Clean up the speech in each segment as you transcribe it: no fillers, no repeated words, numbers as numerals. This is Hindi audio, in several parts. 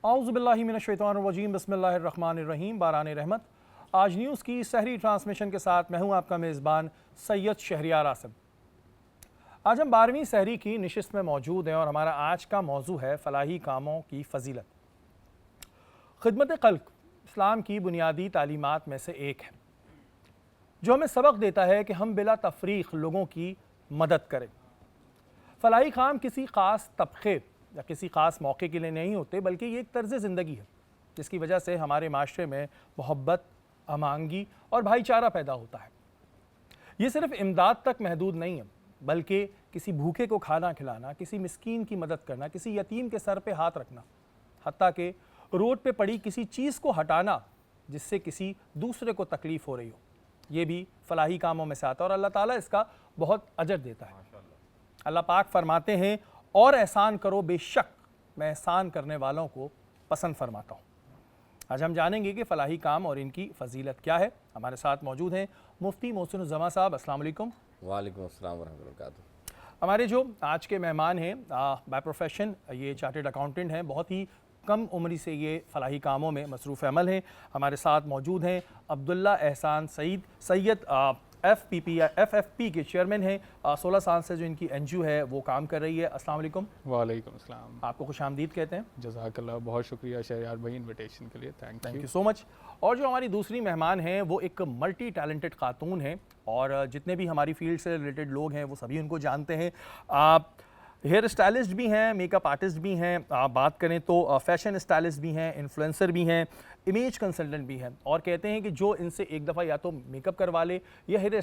औज़ुबिल्लाहि मिनश्शैतानिर्रजीम बिस्मिल्लाहिर्रहमानिर्रहीम बारान रहमत। आज न्यूज़ की सहरी ट्रांसमिशन के साथ मैं हूं आपका मेज़बान सैयद शहरियार आसिम। आज हम 12वीं सहरी की नशिस्त में मौजूद हैं और हमारा आज का मौजू है फलाही कामों की फजीलत। खिदमत खल्क इस्लाम की बुनियादी तालीमात में से एक है जो हमें सबक देता है कि हम बिला तफरीक लोगों की मदद करें। फलाही काम किसी ख़ास तबके या किसी ख़ास मौके के लिए नहीं होते, बल्कि ये एक तर्ज़ ज़िंदगी है जिसकी वजह से हमारे माशरे में मोहब्बत, अमांगी और भाईचारा पैदा होता है। ये सिर्फ इमदाद तक महदूद नहीं है, बल्कि किसी भूखे को खाना खिलाना, किसी मिस्कीन की मदद करना, किसी यतीम के सर पे हाथ रखना, हत्ता कि रोड पे पड़ी किसी चीज़ को हटाना जिससे किसी दूसरे को तकलीफ़ हो रही हो, ये भी फलाही कामों में से आता है और अल्लाह ताला इसका बहुत अजर देता है। अल्लाह पाक फरमाते हैं, और एहसान करो, बेशक मैं एहसान करने वालों को पसंद फरमाता हूँ। आज हम जानेंगे कि फ़लाही काम और इनकी फ़जीलत क्या है। हमारे साथ मौजूद हैं मुफ्ती मोहसिन उज़्ज़मा साहब। अस्सलाम वालेकुम। वालेकुम अस्सलाम वरहमतुल्लाहि वबरकातुहू। हमारे जो आज के मेहमान हैं बाय प्रोफेशन ये चार्टर्ड अकाउंटेंट हैं, बहुत ही कम उम्र से ये फ़लाही कामों में मसरूफ़ अमल हैं। हमारे साथ मौजूद हैं अब्दुल्ला एहसान सैयद FFP के चेयरमैन हैं। 16 साल से जो इनकी NGO है वो काम कर रही है। अस्सलाम वालेकुम। वालेकुम अस्सलाम। आपको खुशामदीद कहते हैं। जज़ाकल्लाह, बहुत शुक्रिया शहरियार भाई इनविटेशन के लिए, थैंक यू सो मच। और जो हमारी दूसरी मेहमान हैं वो एक मल्टी टैलेंटेड खातून हैं और जितने भी हमारी फील्ड से रिलेटेड लोग हैं वो सभी उनको जानते हैं। आप हेयर स्टाइलिस्ट भी हैं, मेकअप आर्टिस्ट भी हैं, आप बात करें तो फैशन स्टाइलिस्ट भी हैं, इन्फ्लुएंसर भी हैं, इमेज कंसल्टेंट भी हैं। और कहते हैं कि जो इनसे एक दफ़ा या तो मेकअप करवा ले या हेयर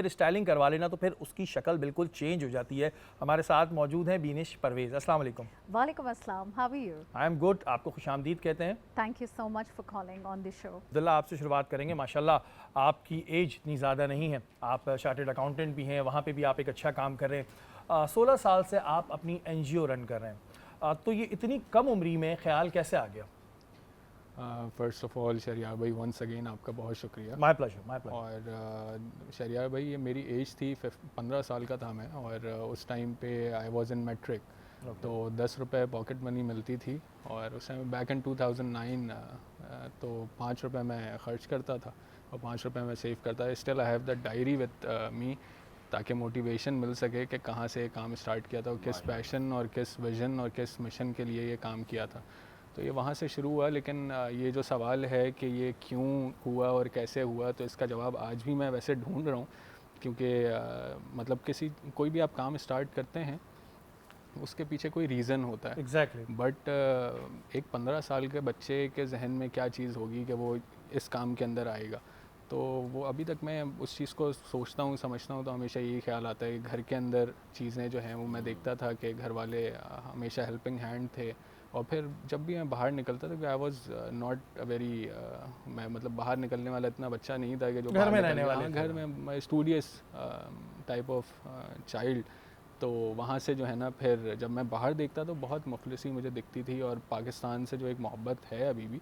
स्टाइलिंग करवा लेना तो फिर उसकी शक्ल बिल्कुल चेंज हो जाती है। हमारे साथ मौजूद हैं बीनिश परवेज़। अस्सलाम वालेकुम। वालेकुम अस्सलाम, how are you? I am good. आपको खुशामदीद कहते हैं। Thank you so much for calling on this show. Abdullah, आपसे शुरुआत करेंगे। माशाल्लाह आपकी एज इतनी ज़्यादा नहीं है, आप चार्टर्ड अकाउंटेंट भी हैं, वहाँ पे भी आप एक अच्छा काम कर रहे हैं। 16 साल से आप अपनी NGO रन कर रहे हैं, तो ये इतनी कम उम्री में ख्याल कैसे आ गया? फ़र्स्ट ऑफ़ ऑल शहरियार भाई वंस अगेन आपका बहुत शुक्रिया। My pleasure. और शहरियार भाई ये मेरी एज थी 15 साल का था मैं, और उस टाइम पे आई वाज इन मैट्रिक, तो 10 रुपये पॉकेट मनी मिलती थी और उस टाइम बैक इन 2009 तो 5 रुपये मैं ख़र्च करता था और 5 रुपये मैं सेव करता था। Still I have that diary with me, ताकि मोटिवेशन मिल सके कि कहाँ से काम स्टार्ट किया था और किस पैशन और किस विज़न और किस मिशन के लिए ये काम किया था। तो ये वहाँ से शुरू हुआ। लेकिन ये जो सवाल है कि ये क्यों हुआ और कैसे हुआ, तो इसका जवाब आज भी मैं वैसे ढूंढ रहा हूँ, क्योंकि मतलब कोई भी आप काम स्टार्ट करते हैं उसके पीछे कोई रीज़न होता है। एग्जैक्टली। बट एक 15 साल के बच्चे के जहन में क्या चीज़ होगी कि वो इस काम के अंदर आएगा, तो वो अभी तक मैं उस चीज़ को सोचता हूँ, समझता हूँ, तो हमेशा यही ख्याल आता है कि घर के अंदर चीज़ें जो हैं वो मैं देखता था कि घर वाले हमेशा हेल्पिंग हैंड थे। और फिर जब भी मैं बाहर निकलता था, आई वॉज नॉट वेरी मैं मतलब बाहर निकलने वाला इतना बच्चा नहीं था कि जो घर में रहने वाले, घर में स्टूडियस टाइप ऑफ चाइल्ड। तो वहाँ से जो है ना, फिर जब मैं बाहर देखता तो बहुत मुखलिसी मुझे दिखती थी, और पाकिस्तान से जो एक मोहब्बत है अभी भी,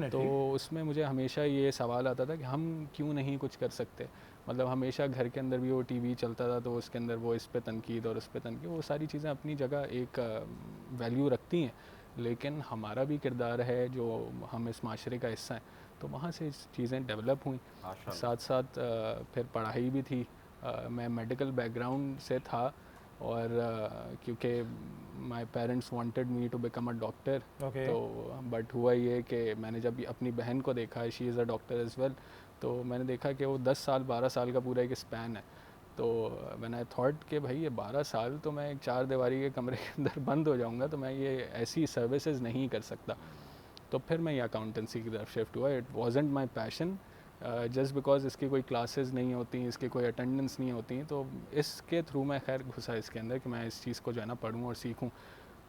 तो उसमें मुझे हमेशा ये सवाल आता था कि हम क्यों नहीं कुछ कर सकते। मतलब हमेशा घर के अंदर भी वो TV चलता था तो उसके अंदर वो इस पे तनकीद और उस पे तनकीद, वो सारी चीज़ें अपनी जगह एक वैल्यू रखती हैं, लेकिन हमारा भी किरदार है जो हम इस माशरे का हिस्सा हैं। तो वहाँ से चीज़ें डेवलप हुई। साथ साथ फिर पढ़ाई भी थी। मैं मेडिकल बैकग्राउंड से था, और क्योंकि my parents wanted me to become a doctor, तो बट हुआ ये कि मैंने जब अपनी बहन को देखा, she is a doctor as well, तो मैंने देखा कि वो 10 साल 12 साल का पूरा एक स्पैन है। तो व्हेन आई थॉट कि भाई ये 12 साल तो मैं एक 4 दीवारी के कमरे के अंदर बंद हो जाऊंगा, तो मैं ये ऐसी सर्विसेज नहीं कर सकता। तो फिर मैं ये अकाउंटेंसी की तरफ शिफ्ट हुआ। It wasn't my passion, just because इसकी कोई क्लासेस नहीं होती, इसकी कोई अटेंडेंस नहीं होती, तो इसके थ्रू मैं खैर घुसा इसके अंदर कि मैं इस चीज़ को जो है ना पढ़ूँ और सीखूँ।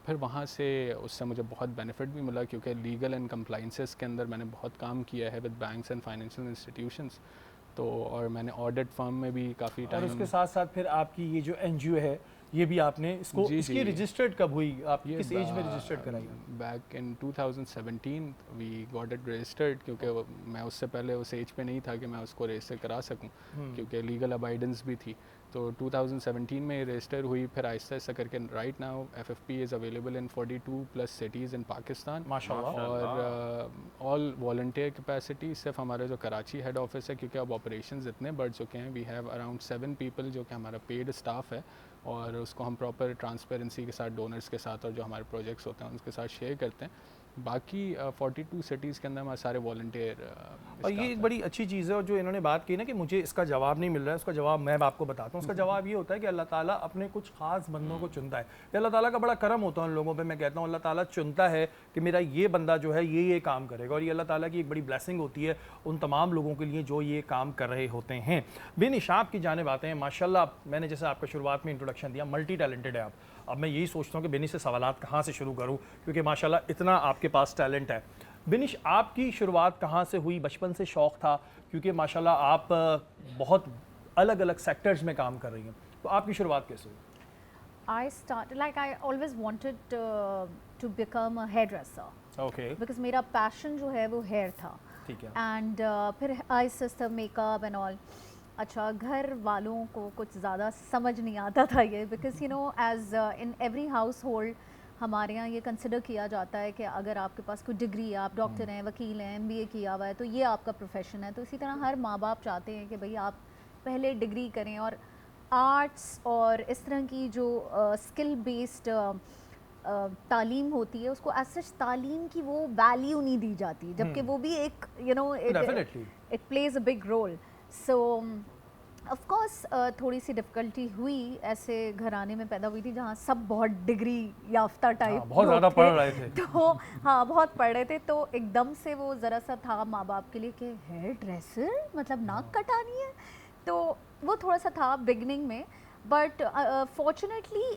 फिर वहाँ से उससे मुझे बहुत बेनिफिट भी मिला, क्योंकि लीगल एंड कंप्लाइंसेस के अंदर मैंने बहुत काम किया है with banks and financial institutions. तो और मैंने ऑडिट फर्म में भी काफ़ी टाइम। और उसके साथ साथ फिर आपकी ये जो NGO है ये भी आपने इसकी रजिस्टर्ड कब हुई? आप किस एज में रजिस्टर्ड कराई? Back in 2017 we got it registered, क्योंकि मैं उससे पहले उस एज पे नहीं था कि मैं उसको रजिस्टर करा सकूं, क्योंकि लीगल अबाइडेंस भी थी। तो 2017 में रजिस्टर हुई, फिर आहिस्ता आहिस्ता करके right now FFP is available in 42+ cities in Pakistan. माशाल्लाह। और ऑल वॉल्टियर कैपेसिटी, सिर्फ हमारे जो कराची हेड ऑफिस है, क्योंकि अब ऑपरेशंस इतने बढ़ चुके हैं, वी हैव अराउंड 7 पीपल जो कि हमारा पेड स्टाफ है, और उसको हम प्रॉपर ट्रांसपेरेंसी के साथ, डोनर्स के साथ और जो हमारे प्रोजेक्ट्स होते हैं उनके साथ शेयर करते हैं। बाकी 42 सिटीज़ के अंदर हमारे सारे वॉल्टियर। और ये एक बड़ी अच्छी चीज़ है, और जो इन्होंने बात की ना कि मुझे इसका जवाब नहीं मिल रहा है, उसका जवाब मैं आपको बताता हूँ। उसका जवाब ये होता है कि अल्लाह ताला अपने कुछ ख़ास बंदों को चुनता है। ये अल्लाह ताला का बड़ा करम होता है उन लोगों पे। मैं कहता हूँ अल्लाह ताला चुनता है कि मेरा ये बंदा जो है ये काम करेगा, और ये अल्लाह ताला की एक बड़ी ब्लेसिंग होती है उन तमाम लोगों के लिए जो ये काम कर रहे होते हैं। बिनिश, आपकी जानिब आते हैं। माशाल्लाह, मैंने जैसे आपको शुरुआत में इंट्रोडक्शन दिया, मल्टी टैलेंटेड है आप। अब मैं यही सोचता हूँ कि बिनिश से सवालात कहाँ से शुरू करूँ, क्योंकि माशाल्लाह इतना आपके पास टैलेंट है। बिनिश, आपकी शुरुआत कहाँ से हुई? बचपन से शौक़ था? क्योंकि माशाल्लाह आप बहुत अलग अलग सेक्टर्स में काम कर रही हैं, तो आपकी शुरुआत कैसे हुई? I always wanted to become a hairdresser. Okay. Because मेरा passion जो है वो hair था. ठीक है। And फिर eyes makeup and all. अच्छा, घर वालों को कुछ ज़्यादा समझ नहीं आता था ये, because you know as in every household हमारे यहाँ ये कंसिडर किया जाता है कि अगर आपके पास कोई डिग्री है, आप डॉक्टर हैं, वकील हैं, MBA किया हुआ है, तो ये आपका प्रोफेशन है। तो इसी तरह हर माँ बाप चाहते हैं कि भाई आप पहले डिग्री करें, और आर्ट्स और इस तरह की जो स्किल बेस्ड तालीम होती है उसको एज सच तालीम की वो वैल्यू नहीं दी जाती, जबकि वो भी एक it plays a big role. So of course थोड़ी सी डिफ़िकल्टी हुई, ऐसे घराने में पैदा हुई थी जहाँ सब बहुत डिग्री याफ्ता टाइप बहुत ज़्यादा पढ़ रहे थे। तो हाँ, बहुत पढ़ रहे थे, तो एकदम से वो ज़रा सा था माँ बाप के लिए कि हेयर ड्रेसर मतलब नाक कटानी है, तो वो थोड़ा सा था बिगनिंग में। बट फॉर्चुनेटली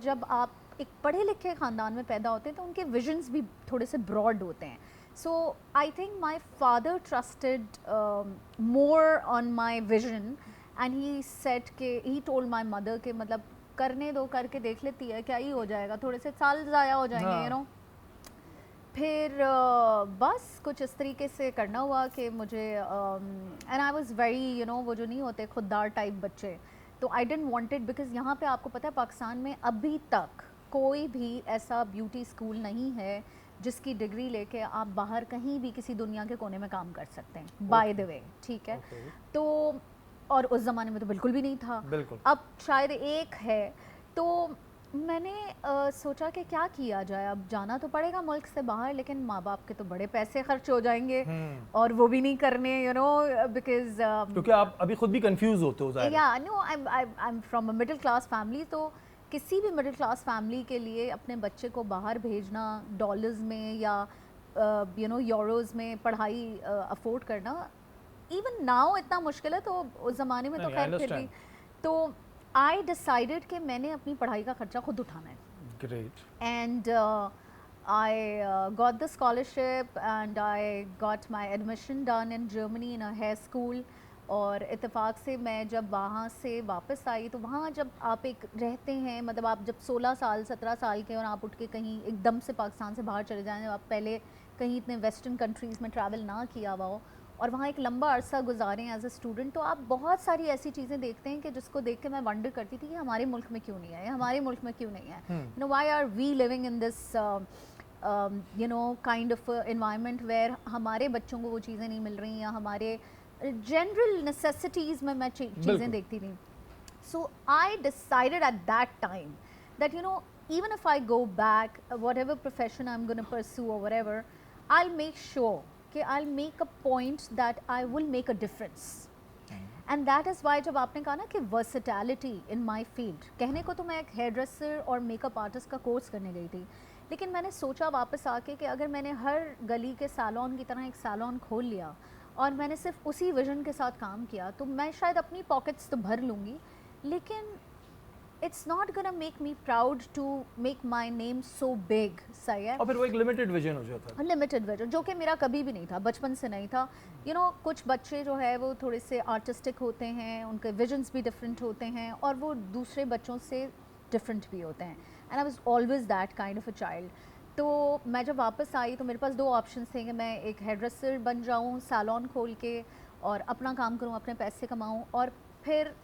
जब आप एक पढ़े लिखे ख़ानदान में पैदा होते हैं तो उनके विजन्स भी थोड़े से ब्रॉड होते हैं। So I think my father trusted more on my vision, and he said के ही टोल्ड माई मदर के मतलब करने दो, करके देख लेती है, क्या ही हो जाएगा, थोड़े से साल ज़ाया हो जाएंगे, यू नो। फिर बस कुछ इस तरीके से करना हुआ कि मुझे and I was very you know वो जो नहीं होते खुददार टाइप बच्चे, तो I didn't want it, because यहाँ पे आपको पता है पाकिस्तान में अभी तक कोई भी ऐसा ब्यूटी स्कूल नहीं है जिसकी डिग्री लेके आप बाहर कहीं भी किसी दुनिया के कोने में काम कर सकते हैं, बाय द वे, ठीक है। तो और उस ज़माने में तो बिल्कुल भी नहीं था, बिल्कुल। अब शायद एक है। तो मैंने सोचा कि क्या किया जाए, अब जाना तो पड़ेगा मुल्क से बाहर, लेकिन माँ बाप के तो बड़े पैसे खर्च हो जाएंगे और वो भी नहीं करने, यू नो, बिकॉज क्योंकि आप अभी खुद भी कंफ्यूज होते हो। या no, I am from a middle class family, तो किसी भी मिडिल क्लास फैमिली के लिए अपने बच्चे को बाहर भेजना डॉलर्स में या यू नो यूरोज़ में पढ़ाई अफोर्ड करना इवन नाउ इतना मुश्किल है, तो उस ज़माने में तो खैर फिर भी। तो आई डिसाइडेड कि मैंने अपनी पढ़ाई का खर्चा खुद उठाना है। Great. And I got the scholarship and I got my admission done in Germany in a hair school. और इत्तेफाक से मैं जब वहाँ से वापस आई, तो वहाँ जब आप एक रहते हैं, मतलब आप जब 16 साल 17 साल के और आप उठ के कहीं एकदम से पाकिस्तान से बाहर चले जाएं, आप पहले कहीं इतने वेस्टर्न कंट्रीज़ में ट्रैवल ना किया हुआ हो और वहाँ एक लंबा अरसा गुजारें एज अ स्टूडेंट, तो आप बहुत सारी ऐसी चीज़ें देखते हैं कि जिसको देख के मैं वंडर करती थी कि हमारे मुल्क में क्यों नहीं है, हमारे मुल्क में क्यों नहीं है, you know, why are we living in this you know kind of environment where हमारे बच्चों को वो चीज़ें नहीं मिल रही, या हमारे जनरल नेसेसिटीज़ में मैं चीज़ें देखती थी। So I decided at that time that you know even if I go back, whatever profession I'm going to pursue or whatever, I'll make sure कि I'll make a point that I will make a difference. And that is why जब आपने कहा ना कि versatility in my field, कहने को तो मैं एक हेयर ड्रेसर और मेकअप आर्टिस्ट का कोर्स करने गई थी, लेकिन मैंने सोचा वापस आके कि अगर मैंने हर गली के सैलून की तरह एक सैलून खोल लिया और मैंने सिर्फ उसी विजन के साथ काम किया, तो मैं शायद अपनी पॉकेट्स तो भर लूँगी, लेकिन it's not gonna make me proud to make my name so big, सही है। और फिर वो एक लिमिटेड विजन हो जाता है। लिमिटेड विजन जो कि मेरा कभी भी नहीं था, बचपन से नहीं था। you know, कुछ बच्चे जो है वो थोड़े से आर्टिस्टिक होते हैं, उनके विजन्स भी डिफरेंट होते हैं और वो दूसरे बच्चों से डिफरेंट भी होते हैं, and I was always that kind of a child. तो मैं जब वापस आई तो मेरे पास दो ऑप्शंस थे कि मैं एक हेयर ड्रेसर बन जाऊँ सैलून खोल के और अपना काम करूँ, अपने पैसे कमाऊँ, और फिर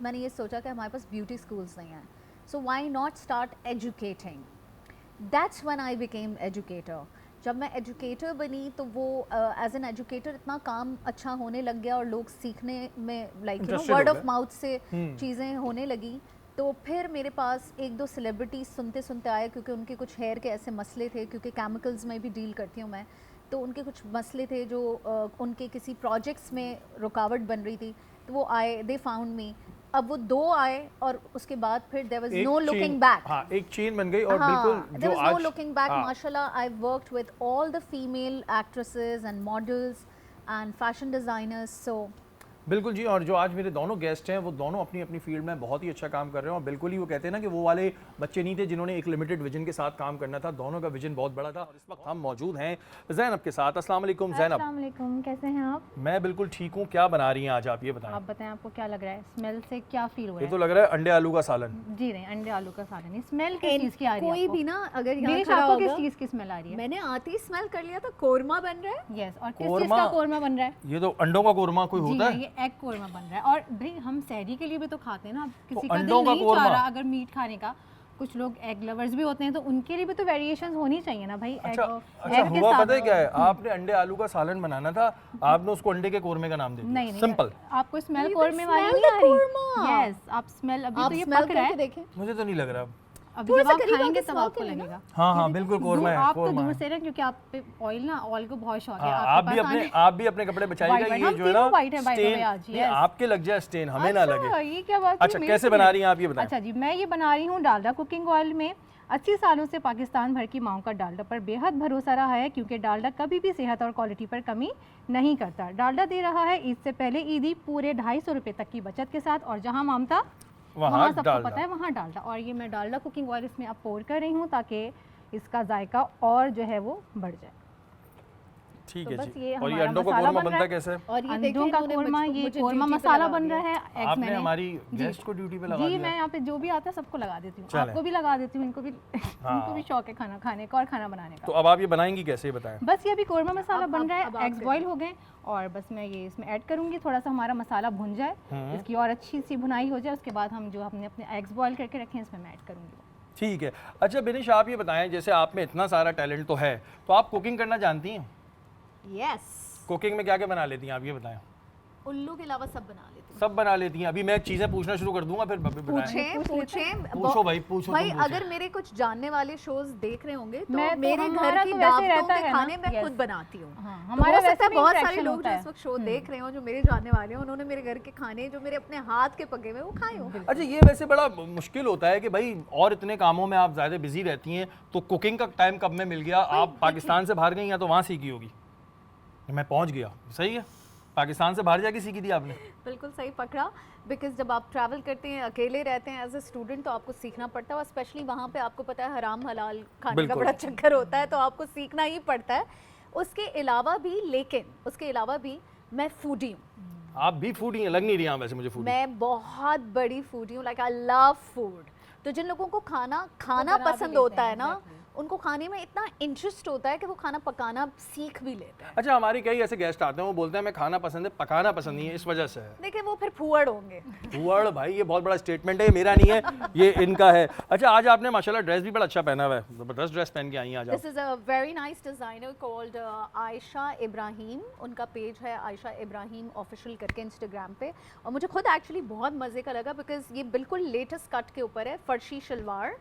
मैंने ये सोचा कि हमारे पास ब्यूटी स्कूल्स नहीं हैं, so why not start educating. That's when I became educator. जब मैं एजुकेटर बनी तो वो एज एन एजुकेटर इतना काम अच्छा होने लग गया और लोग सीखने में लाइक Interested हो वर्ड ऑफ गए। माउथ से चीज़ें होने लगी। तो फिर मेरे पास एक दो सेलिब्रिटीज़ सुनते सुनते आए, क्योंकि उनके कुछ हेयर के ऐसे मसले थे, क्योंकि केमिकल्स में भी डील करती हूँ मैं, तो उनके कुछ मसले थे जो उनके किसी प्रोजेक्ट्स में रुकावट बन रही थी, तो वो आए, दे फाउंड मी। अब वो दो आए और उसके बाद फिर देयर वाज एक नो चेन- लुकिंग बैक। हाँ, एक चेन बन गई और हाँ, बिल्कुल there जो was no आज looking back. हाँ, Mashallah, I've worked with all the female actresses and models and fashion designers. So बिल्कुल जी। और जो आज मेरे दोनों गेस्ट हैं वो दोनों अपनी अपनी फील्ड में बहुत ही अच्छा काम कर रहे हैं, और बिल्कुल ही वो कहते हैं ना कि वो वाले बच्चे नहीं थे जिन्होंने एक लिमिटेड विजन के साथ काम करना था, दोनों का विजन बहुत बड़ा था। और इस वक्त हम मौजूद हैं ज़ैनब के साथ। अस्सलाम वालेकुम ज़ैनब। अस्सलाम वालेकुम, कैसे हैं आप? मैं बिल्कुल ठीक हूँ। क्या बना रही हैं आज आप, ये बताएं। आप बताएं आपको क्या लग रहा है? स्मेल से क्या फील हो ये रहा तो लग रहा है अंडे आलू का सालन। है? जी नहीं, अंडे आलू का सालन नहीं। स्मेल किस चीज़ की आ रही है कोई आपको? भी ना अगर यहाँ मेरे खड़ा आपको किस होगा, चीज़ की स्मेल आ रही है? मैंने आते ही स्मेल कर लिया था, कोरमा बन रहा है। यस, और किस चीज़ कोरमा? का कोरमा बन रहा है? ये तो अंडों का कोरमा कोई जी होता नहीं, है? ये एग कोरमा बन रहा है। और भाई हम सहरी के लिए भी तो खाते हैं ना, किसी का अंडों दिल का नहीं कोरमा? चाह रहा अगर मीट खाने का, कुछ लोग एग लवर्स भी होते हैं, तो उनके लिए भी तो वेरिएशंस होनी चाहिए ना भाई। अच्छा एग के हुआ साथ पता है क्या है, आपने अंडे आलू का सालन बनाना था, आपने उसको अंडे के कोरमे का नाम दे दिया। नहीं नहीं, सिंपल। आपको स्मेल You कोरमे can वाली smell नहीं आ the korma. रही? यस, आप स्मेल अभी आप तो ये स्मेल पक रहा करके है, देखें। मुझे तो नहीं लग रहा। अभी थोड़ा जब सा आप करीब खाएंगे आके तब smell आपको करें ना। लगेगा। हाँ हाँ बिल्कुल कोरमा है, आप तो कोरमा दूर है। से रहे क्योंकि आप पे ऑयल को बहुत शौक है। हाँ, आपके आप भी अपने कपड़े बचाइएगा। White, ये हम जो है ना तीनों white हैं by the way स्टेन, आज, नहीं, yes. आपके लग जाए स्टेन, हमें ना अच्छा, लगे। ये क्या बात हुई अच्छा मेरे कैसे से? बना रही हैं आप, ये बताएं। अच्छा जी, मैं ये बना रही हूँ डालडा कुकिंग ऑयल में। 80 सालों से पाकिस्तान भर की माओं का डालडा पर बेहद भरोसा रहा है, क्योंकि डालडा कभी भी सेहत और क्वालिटी पर कमी नहीं करता। डालडा दे रहा है ईद से पहले ईदी पूरे 250 रुपये तक की बचत के साथ, और जहाँ मामता वहाँ सबको डालडा। पता है वहाँ डालडा। और ये मैं डालडा कुकिंग ऑयल इसमें अब पोर कर रही हूँ ताकि इसका जायका और जो है वो बढ़ जाए। ठीक तो है बस जी। ये और ये हमारा अंडों का मसाला कोरमा बन रहा बनता है। कैसे? और ये अंडों देखें का इन्होंने कोरमा, ये मुझे कोरमा duty पे मसाला लगा बन दिया। रहा है। एग्स आपने मैंने हमारी जी। गेस्ट को ड्यूटी पे लगा जी दिया। मैं यहाँ पे जो भी आता है सबको लगा देती हूँ, चलें। आपको भी लगा देती हूँ, इनको भी हाँ। इनको भी शौक है खाना खाने का और खाना बनाने तो का। अब आप ये बनाएंगी कैसे, ये बताएं। बस ये अभी कोरमा मसाला अब- बन अब- रहा अब है, आप एग्स करें। बॉईल हो गए, और बस मैं ये इसमें ऐड करूँगी। थोड़ा सा हमारा मसाला भुन जाए, इसकी और अच्छी सी भुनाई हो जाए, उसके बाद हम जो हमने अपने एग्स बॉईल करके रखे हैं इसमें मैं ऐड करूँगी। ठीक है। अच्छा बिनिश, आप ये बताएं, जैसे आप में इतना सारा टैलेंट तो है, तो आप कुकिंग करना जानती हैं? यस, कुकिंग में क्या क्या बना लेती हैं आप, ये बताएं। उल्लू के अलावा सब बना लेती हूँ। सब बना लेती हैं। अभी मैं चीज़ें पूछना शुरू कर दूंगा, फिर बताएं। पूछें पूछो भाई, पूछो भाई, तुम पूछो। अगर मेरे कुछ जानने वाले शोज देख रहे होंगे तो मैं तो मेरे घर हमारा की तो वैसे दावतों रहता के है ना, खाने मैं yes. खुद बनाती हूँ। हाँ, तो हमारा हो सकता वैसे है भी बहुत सारे interaction लोग होता जो है। इस वक्त शो देख रहे हो, जो मेरे जानने वाले हो, उन्होंने मेरे घर के खाने जो मेरे अपने हाथ के पके हुए वो खाए हो। अच्छा ये वैसे बड़ा मुश्किल होता है कि भाई और इतने कामों में आप ज़्यादा बिजी रहती हैं, तो कुकिंग का टाइम कब में मिल गया? आप पाकिस्तान से बाहर गई या तो वहाँ सीखी होगी? मैं पहुँच गया, सही है। पाकिस्तान से बाहर जाके सीखी थी आपने? बिल्कुल सही पकड़ा, बिकॉज जब आप ट्रैवल करते हैं, अकेले रहते हैं एज ए स्टूडेंट, तो आपको सीखना पड़ता है, और स्पेशली वहाँ पे आपको पता है हराम हलाल खाने का बिल्कुल। बड़ा चक्कर होता है, तो आपको सीखना ही पड़ता है। उसके अलावा भी मैं फूडी हूँ। आप भी फूडी हैं, लग नहीं रही हैं वैसे मुझे फूडी। मैं बहुत बड़ी फूडी हूँ, लाइक आई लव फूड। तो जिन लोगों को खाना बना भी पसंद लेते होता हैं, है ना, exactly. उनको खाने में इतना इंटरेस्ट होता है कि वो खाना पकाना सीख भी लेते हैं। अच्छा हमारे कई ऐसे गेस्ट आते हैं, वो बोलते हैं मैं खाना पसंद है, पकाना पसंद नहीं है, इस वजह से है। देखिए वो फिर फुअड़ होंगे। वर्ड भाई ये बहुत बड़ा स्टेटमेंट है, ये मेरा नहीं है, ये इनका है। अच्छा आज आपने माशाल्लाह ड्रेस भी बड़ा अच्छा पहना हुआ है, जबरदस्त ड्रेस पहन के आई हैं आज आप। This is a very nice designer called Ayesha Ibrahim. उनका पेज है आयशा इब्राहिम ऑफिशियल करके इंस्टाग्राम पे, और मुझे खुद एक्चुअली बहुत मज़े का लगा, बिकॉज ये बिल्कुल लेटेस्ट कट के ऊपर है, फर्शी शलवार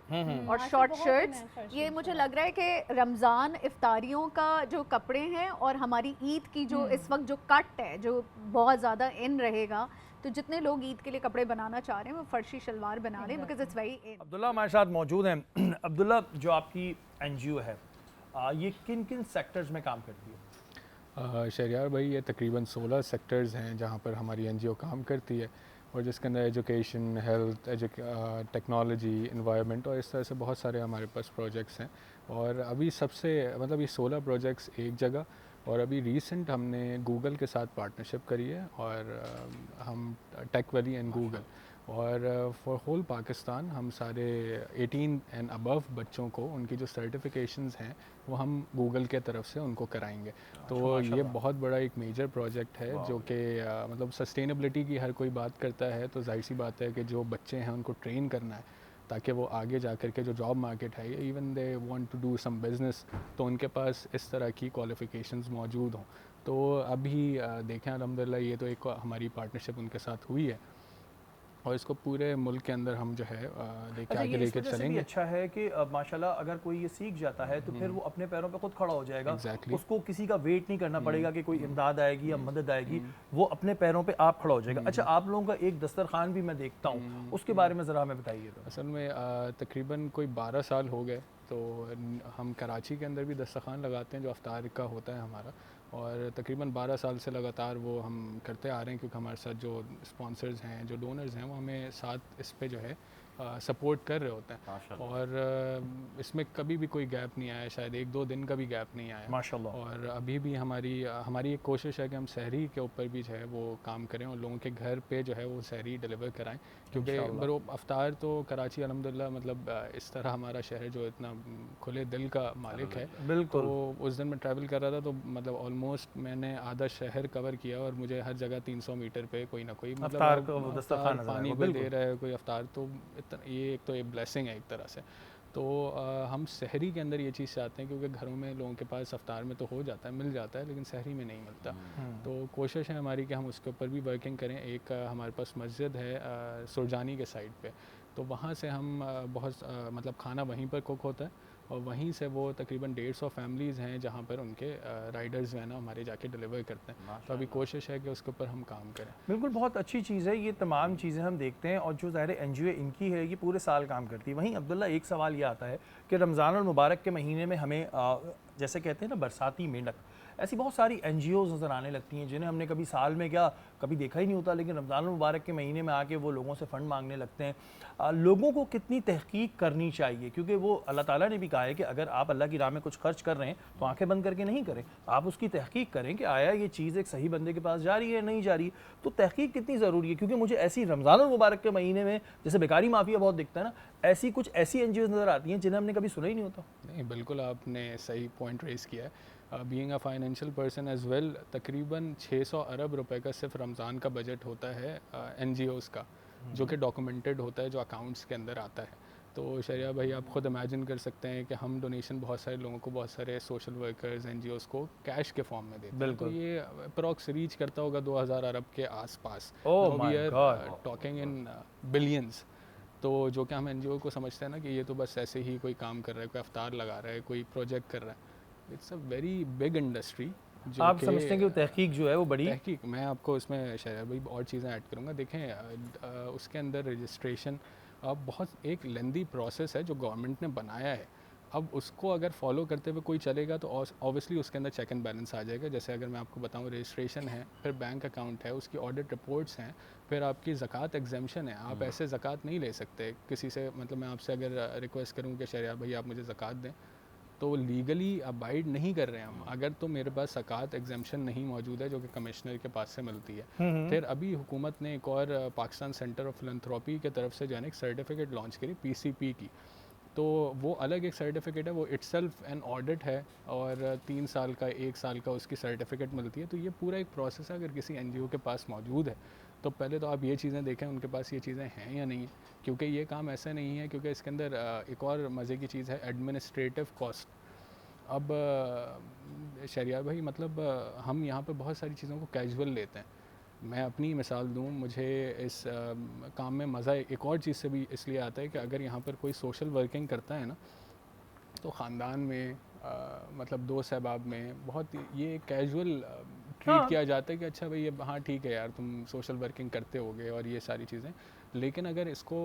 और शॉर्ट शर्ट्स। ये मुझे लग रहा है कि रमज़ान इफ्तारियों का जो कपड़े हैं और हमारी ईद की जो इस वक्त जो कट है, जो बहुत ज़्यादा इन रहेगा, तो जितने लोग ईद के लिए कपड़े बनाना चाह रहे हैं वो फर्शी शलवार बना रहे हैं, because it's very in. Abdullah हमारे साथ मौजूद हैं। अब्दुल्ला, जो आपकी एनजीओ है, ये किन किन सेक्टर्स में काम करती है? शहरियार भाई, ये तकरीबन 16 सेक्टर्स हैं जहाँ पर हमारी एनजीओ काम करती है, और जिसके अंदर एजुकेशन, हेल्थ, टेक्नोलॉजी, एनवायरनमेंट और इस तरह से बहुत सारे हमारे पास प्रोजेक्ट्स हैं। और अभी सबसे मतलब ये 16 प्रोजेक्ट्स एक जगह, और अभी रीसेंट हमने गूगल के साथ पार्टनरशिप करी है, और हम टेक वैली एंड गूगल, और फॉर होल पाकिस्तान हम सारे 18 एंड अबव बच्चों को उनकी जो सर्टिफिकेशंस हैं वो हम गूगल के तरफ से उनको कराएंगे। तो ये बहुत बड़ा एक मेजर प्रोजेक्ट है जो कि मतलब सस्टेनेबिलिटी की हर कोई बात करता है, तो जाहिर सी बात है कि जो बच्चे हैं उनको ट्रेन करना है ताकि वो आगे जा कर के जो जॉब मार्केट है, even they want to do some business, तो उनके पास इस तरह की क्वालिफ़िकेशंस मौजूद हों। तो अभी देखें अल्हम्दुलिल्लाह ये तो एक हमारी पार्टनरशिप उनके साथ हुई है और इसको पूरे मुल्क के अंदर हम जो है लेके आगे लेके चलेंगे। अच्छा है कि माशाल्लाह अगर कोई ये सीख जाता है तो फिर वो अपने पैरों पे खुद खड़ा हो जाएगा। Exactly. उसको किसी का वेट नहीं करना पड़ेगा कि कोई इमदाद आएगी या मदद आएगी, वो अपने पैरों पे आप खड़ा हो जाएगा। अच्छा, आप लोगों का एक दस्तरखान भी मैं देखता हूँ, उसके बारे में ज़रा हमें बताइए। तो असल में तकरीबन कोई 12 साल हो गए, तो हम कराची के अंदर भी दस्तरखान लगाते हैं जो अफ्तार का होता है हमारा, और तकरीबन 12 साल से लगातार वो हम करते आ रहे हैं क्योंकि हमारे साथ जो स्पॉन्सर्स हैं, जो डोनर्स हैं, वो हमें साथ इस पे जो है सपोर्ट कर रहे होते हैं। और इसमें कभी भी कोई गैप नहीं आया, शायद 1-2 दिन का भी गैप नहीं आया माशाल्लाह। और अभी भी हमारी एक कोशिश है कि हम सहरी के ऊपर भी जो है वो काम करें और लोगों के घर पे जो है वो सहरी डिलीवर कराएं, क्योंकि बरो अफ्तार तो कराची अल्हम्दुलिल्लाह मतलब इस तरह हमारा शहर जो इतना खुले दिल का मालिक है, बिल्कुल। तो उस दिन मैं ट्रैवल कर रहा था तो मतलब ऑलमोस्ट मैंने आधा शहर कवर किया और मुझे हर जगह 300 मीटर पे कोई ना कोई मतलब अफ्तार को दस्तरखान नज़र पानी आएगा, कोई बिल्कुल। दे रहा है, कोई अफ्तार, तो ये एक तो एक ब्लेसिंग है एक तरह से। तो हम सहरी के अंदर ये चीज़ चाहते हैं क्योंकि घरों में लोगों के पास अफ्तार में तो हो जाता है, मिल जाता है, लेकिन सहरी में नहीं मिलता। तो कोशिश है हमारी कि हम उसके ऊपर भी वर्किंग करें। एक हमारे पास मस्जिद है सुरजानी के साइड पे, तो वहाँ से हम बहुत मतलब खाना वहीं पर कुक होता है और वहीं से वो तकरीबन 150 फैमिलीज़ हैं जहाँ पर उनके राइडर्स जो है ना हमारे जाके डिलीवर करते हैं। तो अभी कोशिश है कि उसके ऊपर हम काम करें। बिल्कुल, बहुत अच्छी चीज़ है। ये तमाम चीज़ें हम देखते हैं और जो ज़ाहिर एनजीओ इनकी है ये पूरे साल काम करती है। वहीं अब्दुल्ला, एक सवाल ये आता है कि रमज़ान और मुबारक के महीने में हमें जैसे कहते हैं ना बरसाती मेंढक, ऐसी बहुत सारी एनजीओज़ नज़र आने लगती हैं जिन्हें हमने कभी साल में क्या कभी देखा ही नहीं होता, लेकिन रमज़ान मुबारक के महीने में आके वो लोगों से फ़ंड मांगने लगते हैं। लोगों को कितनी तहकीक करनी चाहिए, क्योंकि वो अल्लाह ताला ने भी कहा है कि अगर आप अल्लाह की राह में कुछ खर्च कर रहे हैं तो आंखें बंद करके नहीं करें, आप उसकी तहकीक करें कि आया ये चीज़ एक सही बंदे के पास जा रही है नहीं जा रही। तो तहकीक कितनी ज़रूरी है, क्योंकि मुझे ऐसी रमज़ान मुबारक के महीने में जैसे बेकारी माफिया बहुत दिखता है ना, ऐसी कुछ ऐसी एनजीओ नज़र आती हैं जिन्हें हमने कभी सुना ही नहीं होता। नहीं, बिल्कुल आपने सही पॉइंट रेज़ किया है। Being a financial person as well, तकरीबन 600 अरब रुपए का सिर्फ रमज़ान का बजट होता है एनजीओज़ का, जो कि डॉक्यूमेंटेड होता है, जो अकाउंट्स के अंदर आता है। तो शरिया भाई आप खुद इमेजिन कर सकते हैं कि हम डोनेशन बहुत सारे लोगों को, बहुत सारे सोशल वर्कर्स, एनजीओज़ को कैश के फॉर्म में देते हैं, तो ये अप्रॉक्स रीच करता होगा 2000 अरब के आसपास। We are talking in billions. तो जो कि हम एनजीओ को समझते हैं ना कि ये तो बस ऐसे ही कोई काम कर रहा है, कोई अफ्तार लगा रहा है, कोई प्रोजेक्ट कर रहा है, it's a very big industry. आप समझते हैं कि वो तहकीक जो है वो बड़ी तहकीक, मैं आपको इसमें शायद भाई और चीज़ें ऐड करूँगा। देखें उसके अंदर रजिस्ट्रेशन अब बहुत एक लेंदी प्रोसेस है जो गवर्नमेंट ने बनाया है। अब उसको अगर फॉलो करते हुए कोई चलेगा तो ऑब्वियसली उसके अंदर चेक एंड बैलेंस आ जाएगा। जैसे अगर मैं आपको बताऊं, रजिस्ट्रेशन है, फिर बैंक अकाउंट है, उसकी ऑडिट रिपोर्ट्स हैं, फिर आपकी ज़कात एग्जेम्पशन है। आप ऐसे ज़कात नहीं ले सकते किसी से, मतलब मैं आपसे अगर रिक्वेस्ट करूं कि शरिया भाई आप मुझे ज़कात दें, तो लीगली अबाइड नहीं कर रहे हैं हम, अगर तो मेरे पास ज़कात एग्जेम्पशन नहीं मौजूद है जो कि कमिश्नर के पास से मिलती है। फिर अभी हुकूमत ने एक और पाकिस्तान सेंटर ऑफ फिलैंथ्रोपी के तरफ से जो है एक सर्टिफिकेट लॉन्च करी पीसीपी की, तो वो अलग एक सर्टिफिकेट है, वो इट्सेल्फ एन ऑडिट है और 3 साल का 1 साल का उसकी सर्टिफिकेट मिलती है। तो ये पूरा एक प्रोसेस है। अगर किसी एनजीओ के पास मौजूद है तो पहले तो आप ये चीज़ें देखें उनके पास ये चीज़ें हैं या नहीं है, क्योंकि ये काम ऐसा नहीं है, क्योंकि इसके अंदर एक और मज़े की चीज़ है, एडमिनिस्ट्रेटिव कॉस्ट। अब शरिया भाई मतलब हम यहाँ पे बहुत सारी चीज़ों को कैजुअल लेते हैं। मैं अपनी मिसाल दूँ, मुझे इस काम में मज़ा एक और चीज़ से भी इसलिए आता है कि अगर यहाँ पर कोई सोशल वर्किंग करता है ना, तो ख़ानदान में मतलब दोस्त अहबाब में बहुत ये कैजुअल ट्रीट किया जाता है कि अच्छा भाई ये हाँ ठीक है यार तुम सोशल वर्किंग करते होगे और ये सारी चीज़ें। लेकिन अगर इसको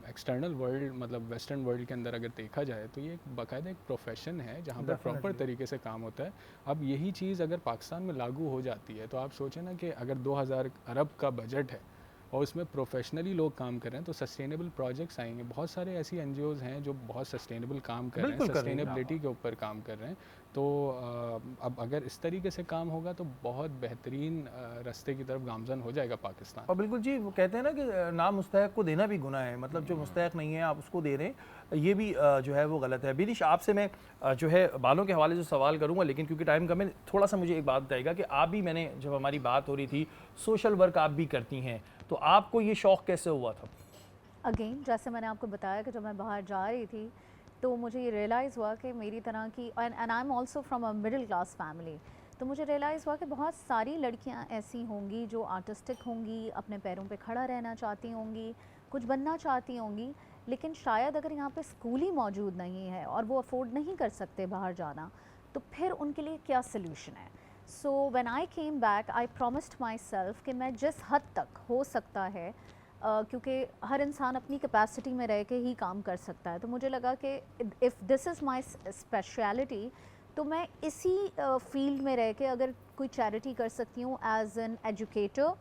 एक्सटर्नल वर्ल्ड मतलब वेस्टर्न वर्ल्ड के अंदर अगर देखा जाए तो ये बाकायदा एक प्रोफेशन है जहाँ पर प्रॉपर तरीके से काम होता है। अब यही चीज़ अगर पाकिस्तान में लागू हो जाती है तो आप सोचें ना कि अगर 2000 अरब का बजट है और उसमें प्रोफेशनली लोग काम कर रहे हैं तो सस्टेनेबल प्रोजेक्ट्स आएंगे। बहुत सारे ऐसी एनजीओज़ हैं जो बहुत सस्टेनेबल काम कर रहे हैं, सस्टेनेबिलिटी के ऊपर काम कर रहे हैं, तो अब अगर इस तरीके से काम होगा तो बहुत बेहतरीन रास्ते की तरफ गामजन हो जाएगा पाकिस्तान। और बिल्कुल जी, वो कहते हैं ना कि ना मुस्तहक को देना भी गुनाह है, मतलब जो मुस्तहक नहीं है आप उसको दे रहे हैं, ये भी जो है वो गलत है। बिदिश, आपसे मैं जो है बालों के हवाले से सवाल करूँगा, लेकिन क्योंकि टाइम कम है, थोड़ा सा मुझे एक बात बताइएगा कि आप भी, मैंने जब हमारी बात हो रही थी, सोशल वर्क आप भी करती हैं, तो आपको ये शौक़ कैसे हुआ था? अगेन जैसे मैंने आपको बताया कि जब मैं बाहर जा रही थी तो मुझे ये रियलाइज़ हुआ कि मेरी तरह की, and I am also from a middle class family, तो मुझे रियलाइज़ हुआ कि बहुत सारी लड़कियां ऐसी होंगी जो आर्टिस्टिक होंगी, अपने पैरों पे खड़ा रहना चाहती होंगी, कुछ बनना चाहती होंगी, लेकिन शायद अगर यहाँ पे स्कूल ही मौजूद नहीं है और वो अफोर्ड नहीं कर सकते बाहर जाना, तो फिर उनके लिए क्या सल्यूशन है। So when I came back I promised my self कि मैं जिस हद तक हो सकता है, क्योंकि हर इंसान अपनी कैपेसिटी में रह के ही काम कर सकता है, तो मुझे लगा कि if this is my speciality, तो मैं इसी फील्ड में रह के अगर कोई चैरिटी कर सकती हूँ एज एन एजुकेटर,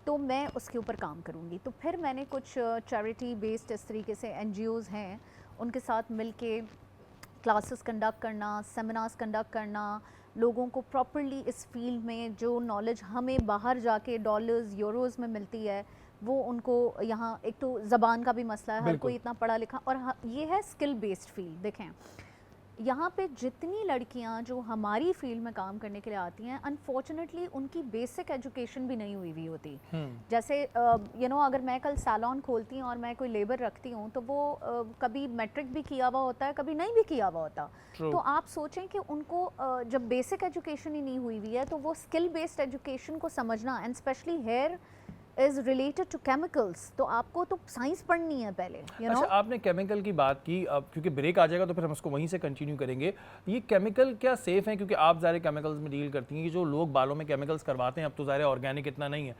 तो मैं उसके ऊपर काम करूँगी। तो फिर मैंने कुछ चैरिटी बेस्ड इस तरीके से NGOs हैं, उनके साथ मिल के क्लासेस कंडक्ट करना, सेमिनार्स कंडक्ट करना, लोगों को प्रॉपरली इस फील्ड में जो नॉलेज हमें बाहर जाके डॉलर्स यूरोज़ में मिलती है, वो उनको यहाँ, एक तो ज़बान का भी मसला है, हर कोई इतना पढ़ा लिखा, और ये है स्किल बेस्ड फील्ड। देखें यहाँ पे जितनी लड़कियाँ जो हमारी फील्ड में काम करने के लिए आती हैं, अनफॉर्चुनेटली उनकी बेसिक एजुकेशन भी नहीं हुई होती। जैसे अगर मैं कल सैलून खोलती हूँ और मैं कोई लेबर रखती हूँ, तो वो कभी मैट्रिक भी किया हुआ होता है, कभी नहीं भी किया हुआ होता। तो आप सोचें कि उनको जब बेसिक एजुकेशन ही नहीं हुई है, तो वो स्किल बेस्ड एजुकेशन को समझना, and specially hair is related to chemicals, तो आपको तो साइंस पढ़नी है पहले, अच्छा, आपने केमिकल की बात की, अब क्योंकि ब्रेक आ जाएगा तो फिर हम उसको वहीं से कंटिन्यू करेंगे। ये केमिकल क्या सेफ़ हैं? क्योंकि आप ज़ाहिर केमिकल्स में डील करती हैं, कि जो लोग बालों में केमिकल्स करवाते हैं, अब तो ज़ाहिर ऑर्गेनिक इतना नहीं है,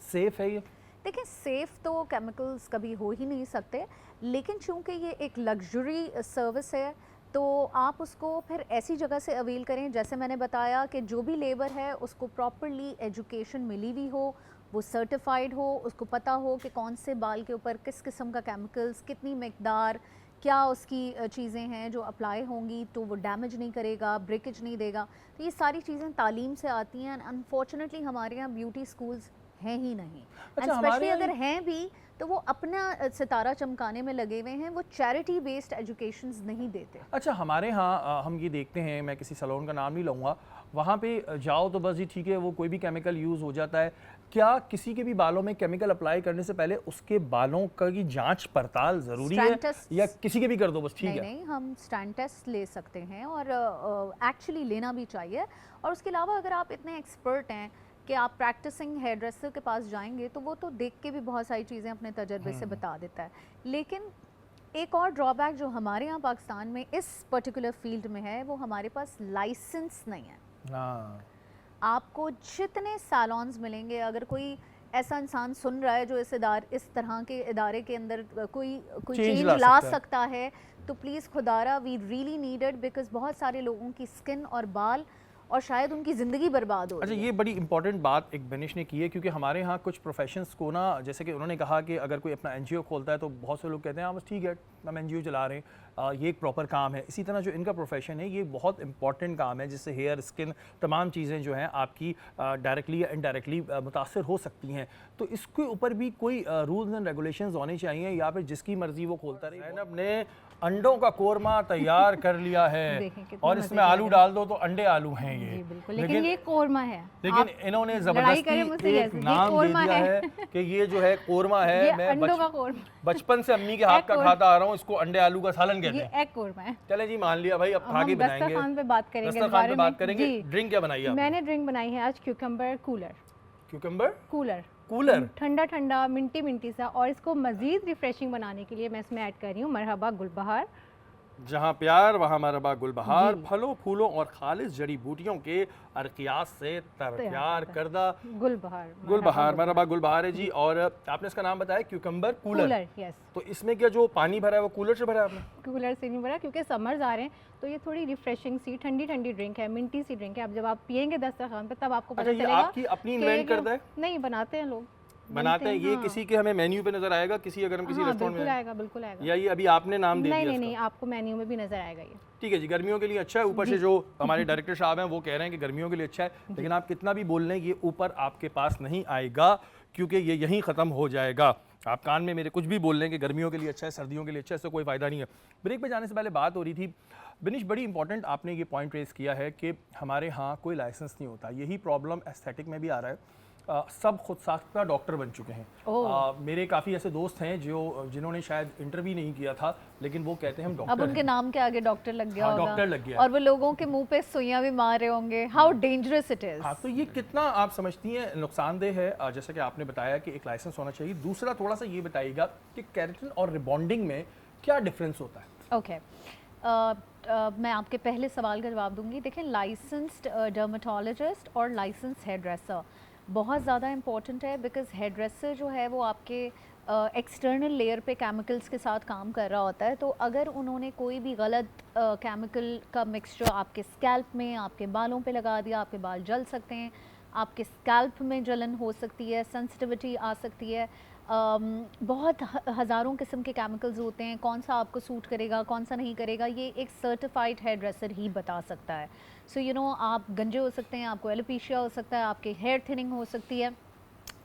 सेफ़ है ये? देखिए, सेफ़ तो केमिकल्स कभी हो ही नहीं सकते, लेकिन चूँकि ये एक लग्जरी सर्विस है, तो आप उसको फिर ऐसी जगह से अवेल करें, जैसे मैंने बताया कि जो भी लेबर है उसको प्रॉपरली एजुकेशन मिली हुई हो, वो सर्टिफाइड हो, उसको पता हो कि कौन से बाल के ऊपर किस किस्म का केमिकल्स, कितनी मिकदार, क्या उसकी चीज़ें हैं जो अप्लाई होंगी तो वो डैमेज नहीं करेगा, ब्रेकेज नहीं देगा। तो ये सारी चीज़ें तालीम से आती हैं, अनफॉर्चुनेटली हमारे यहाँ ब्यूटी स्कूल्स हैं ही नहीं, एंड स्पेशली अगर हैं भी तो वो अपना सितारा चमकाने में लगे हुए हैं, वो चैरिटी बेस्ड एजुकेशंस नहीं देते। अच्छा, हमारे यहाँ हम ये देखते हैं, मैं किसी सैलून का नाम नहीं लूँगा, वहाँ पे जाओ तो बस जी ठीक है, वो कोई भी केमिकल यूज़ हो जाता है। क्या किसी के भी बालों में केमिकल अप्लाई करने से पहले उसके बालों की जांच पड़ताल ज़रूरी है, या किसी के भी कर दो बस ठीक है? नहीं, हम स्टैंड टेस्ट ले सकते हैं, और एक्चुअली लेना भी चाहिए। और उसके अलावा अगर आप इतने एक्सपर्ट हैं कि आप प्रैक्टिसिंग हेयर ड्रेसर के पास जाएंगे, तो वो तो देख के भी बहुत सारी चीज़ें अपने तजर्बे से बता देता है। लेकिन एक और ड्रॉबैक जो हमारे यहाँ पाकिस्तान में इस पर्टिकुलर फील्ड में है, वो हमारे पास लाइसेंस नहीं है। आपको जितने सैलून्स मिलेंगे, अगर कोई ऐसा इंसान सुन रहा है जो इस तरह के इदारे के अंदर कोई चेंज ला सकता है, तो प्लीज़ खुदारा, वी रियली नीडेड, बिकॉज बहुत सारे लोगों की स्किन और बाल और शायद उनकी ज़िंदगी बर्बाद हो। अच्छा, ये बड़ी इंपॉर्टेंट बात एक बनिश ने की है, क्योंकि हमारे यहाँ कुछ प्रोफेशंस को ना, जैसे कि उन्होंने कहा कि अगर कोई अपना NGO खोलता है तो बहुत से लोग कहते हैं हाँ बस ठीक है हम NGO चला रहे हैं, ये एक प्रॉपर काम है। इसी तरह जो इनका प्रोफेशन है, ये बहुत इंपॉर्टेंट काम है, जिससे हेयर, स्किन, तमाम चीज़ें जो हैं आपकी डायरेक्टली या इनडायरेक्टली मुतासर हो सकती हैं। तो इसके ऊपर भी कोई रूल्स एंड रेगुलेशंस होने चाहिए, या फिर जिसकी मर्जी वो खोलता रहे। मैंने अपने अंडों का कोरमा तैयार कर लिया है और इसमें आलू डाल दो तो अंडे आलू हैं ये, लेकिन ये कोरमा है। लेकिन इन्होंने जबरदस्ती एक नाम दे दिया है कि ये जो है कोरमा है। मैं बचपन से अम्मी के हाथ का खाता आ रहा हूँ, इसको अंडे आलू का सालन कहते हैं। ये एग कोरमा है। चले जी, मान लिया भाई, अब आगे बनाएंगे, दस्तरखान पे बात करेंगे, दस्तरखान पे बात करेंगे। ड्रिंक क्या बनाई है? मैंने ड्रिंक बनाई है आज क्यूकम्बर कूलर। क्यूकम्बर कूलर ठंडा ठंडा मिंटी मिंटी सा, और इसको मज़ीद रिफ्रेशिंग बनाने के लिए मैं इसमें ऐड कर रही हूँ मरहबा गुलबहार। जहाँ प्यार वहाँ मरहबा गुलबहार, फलों फूलों और खालिस जड़ी बूटियों के अरकियास से तैयार करदा गुलबहार मरहबा गुलबहार है जी। और आपने इसका नाम बताया क्यूकम्बर कूलर। यस। तो इसमें क्या जो पानी भरा है वो कूलर से भरा है आपने? कूलर से नहीं भरा, क्योंकि समर्स आ रहे हैं, तो ये थोड़ी रिफ्रेशिंग सी ठंडी ठंडी ड्रिंक है, मिंटी सी ड्रिंक है। अब जब आप पियेंगे दस्तरखान पे तब आपको पता चलेगा। आपकी अपनी इन्वेंट करता है? नहीं, बनाते हैं लोग। बनाते हैं, ये किसी के हमें मेन्यू पे नजर आएगा, किसी अगर हम किसी हाँ, रेस्टोरेंट बिल्कुल में, आएगा, बिल्कुल आएगा। या ये अभी आपने नाम दे नहीं दिया नहीं इसका? नहीं, आपको मेन्यू में भी नजर आएगा ये। ठीक है जी, गर्मियों के लिए अच्छा है। ऊपर से जो हमारे डायरेक्टर साहब हैं वो कह रहे हैं कि गर्मियों के लिए अच्छा है, लेकिन आप कितना भी बोल लें ये ऊपर आपके पास नहीं आएगा, क्योंकि ये यहीं ख़त्म हो जाएगा। आप कान में मेरे कुछ भी बोल लें कि गर्मियों के लिए अच्छा है, सर्दियों के लिए अच्छा है, इससे कोई फ़ायदा नहीं है। ब्रेक पे जाने से पहले बात हो रही थी, बिनिश, बड़ी इंपॉर्टेंट आपने ये पॉइंट रेस किया है कि हमारे यहाँ कोई लाइसेंस नहीं होता। यही प्रॉब्लम एस्थेटिक में भी आ रहा है। सब खुद साख्ता डॉक्टर बन चुके हैं। मेरे काफ़ी ऐसे दोस्त हैं जिन्होंने शायद इंटरव्यू नहीं किया था, लेकिन वो कहते हैं हम डॉक्टर अब उनके नाम के आगे डॉक्टर लग गया होगा, डॉक्टर लग गया, और वो लोगों के मुंह पे सुइयां भी मार रहे होंगे। How dangerous it is. हाँ, तो ये कितना आप समझती हैं नुकसानदेह है? जैसा कि आपने बताया कि एक लाइसेंस होना चाहिए। दूसरा, थोड़ा सा ये बताइएगा कि केराटिन और रिबॉन्डिंग में क्या डिफरेंस होता है? ओके, मैं आपके पहले सवाल का जवाब दूंगी। देखें, लाइसेंस्ड डर्मेटोलॉजिस्ट और लाइसेंस हेयर ड्रेसर बहुत ज़्यादा इंपॉर्टेंट है, बिकॉज हेयर ड्रेसर जो है वो आपके एक्सटर्नल लेयर पे केमिकल्स के साथ काम कर रहा होता है। तो अगर उन्होंने कोई भी गलत केमिकल का मिक्सचर आपके स्कैल्प में, आपके बालों पे लगा दिया, आपके बाल जल सकते हैं, आपके स्कैल्प में जलन हो सकती है, सेंसिटिविटी आ सकती है। बहुत हज़ारों किस्म के केमिकल्स होते हैं, कौन सा आपको सूट करेगा, कौन सा नहीं करेगा, ये एक सर्टिफाइड हेयर ड्रेसर ही बता सकता है। सो यू नो, आप गंजे हो सकते हैं, आपको एलोपेशिया हो सकता है, आपके हेयर थिनिंग हो सकती है।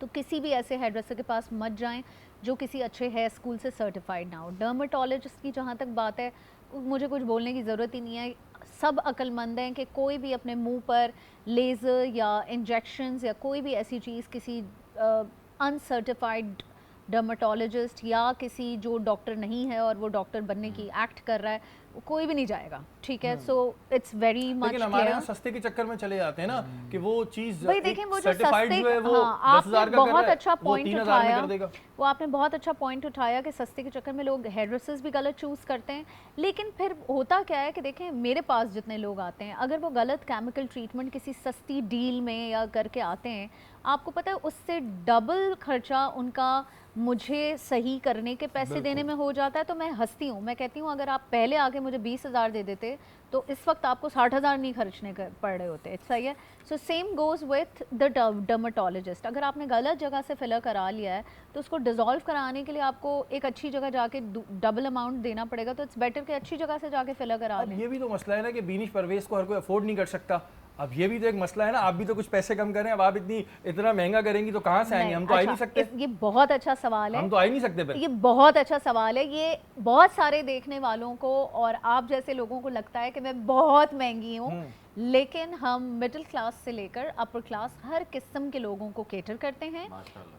तो किसी भी ऐसे हेयर ड्रेसर के पास मत जाएं जो किसी अच्छे हेयर स्कूल से सर्टिफाइड ना हो। डर्मेटोलॉजिस्ट की जहाँ तक बात है, मुझे कुछ बोलने की ज़रूरत ही नहीं है। सब अक्लमंद हैं कि कोई भी अपने मुंह पर लेज़र या इंजेक्शंस या कोई भी ऐसी चीज़ किसी अनसर्टिफाइड डर्मेटोलॉजिस्ट या किसी जो डॉक्टर नहीं है और वो डॉक्टर बनने की एक्ट कर रहा है, कोई भी नहीं जाएगा। ठीक है, सो इट्स वेरी मच लेकिन हमारे यहाँ सस्ते के चक्कर में चले जाते हैं ना कि वो चीज भाई देखें, वो जो सर्टिफाइड सस्ते, जो है वो हाँ, 10,000 आपने का कर रहा बहुत है, अच्छा वो पॉइंट 3,000 में उठाया। कर देगा। वो आपने बहुत अच्छा पॉइंट उठाया कि सस्ते के चक्कर में लोग हेयर ड्रेसर्स भी गलत चूज़ करते हैं। लेकिन फिर होता क्या है कि देखें, मेरे पास जितने लोग आते हैं, अगर वो गलत केमिकल ट्रीटमेंट किसी सस्ती डील में या करके आते हैं, आपको पता है उससे डबल खर्चा उनका मुझे सही करने के पैसे देने में हो जाता है। तो मैं हंसती हूँ, मैं कहती हूँ अगर आप पहले आके मुझे 20,000 दे देते तो इस वक्त आपको 60,000 नहीं खर्चने पड़ रहे होते। सही है। So same goes with the dermatologist. अगर आपने गलत जगह से फिलर करा लिया है तो उसको डिज़ोल्व कराने के लिए आपको एक अच्छी जगह जाके डबल अमाउंट देना पड़ेगा। तो इट्स बेटर कि अच्छी जगह से जाके फिलर करा लें। ये भी तो मसला है ना कि बीनिश परवेज़ को हर कोई अफोर्ड नहीं कर सकता। अब ये भी तो एक मसला है ना, आप भी तो कुछ पैसे कम करें। अब आप इतना महंगा करेंगी तो कहाँ से आएंगे? हम तो आ ही नहीं सकते। ये बहुत अच्छा सवाल है। हम तो आ ही नहीं सकते फिर। ये बहुत अच्छा सवाल है। ये बहुत सारे देखने वालों को और आप जैसे लोगों को लगता है कि मैं बहुत महंगी हूँ, लेकिन हम मिडिल क्लास से लेकर अपर क्लास हर किस्म के लोगों को केटर करते हैं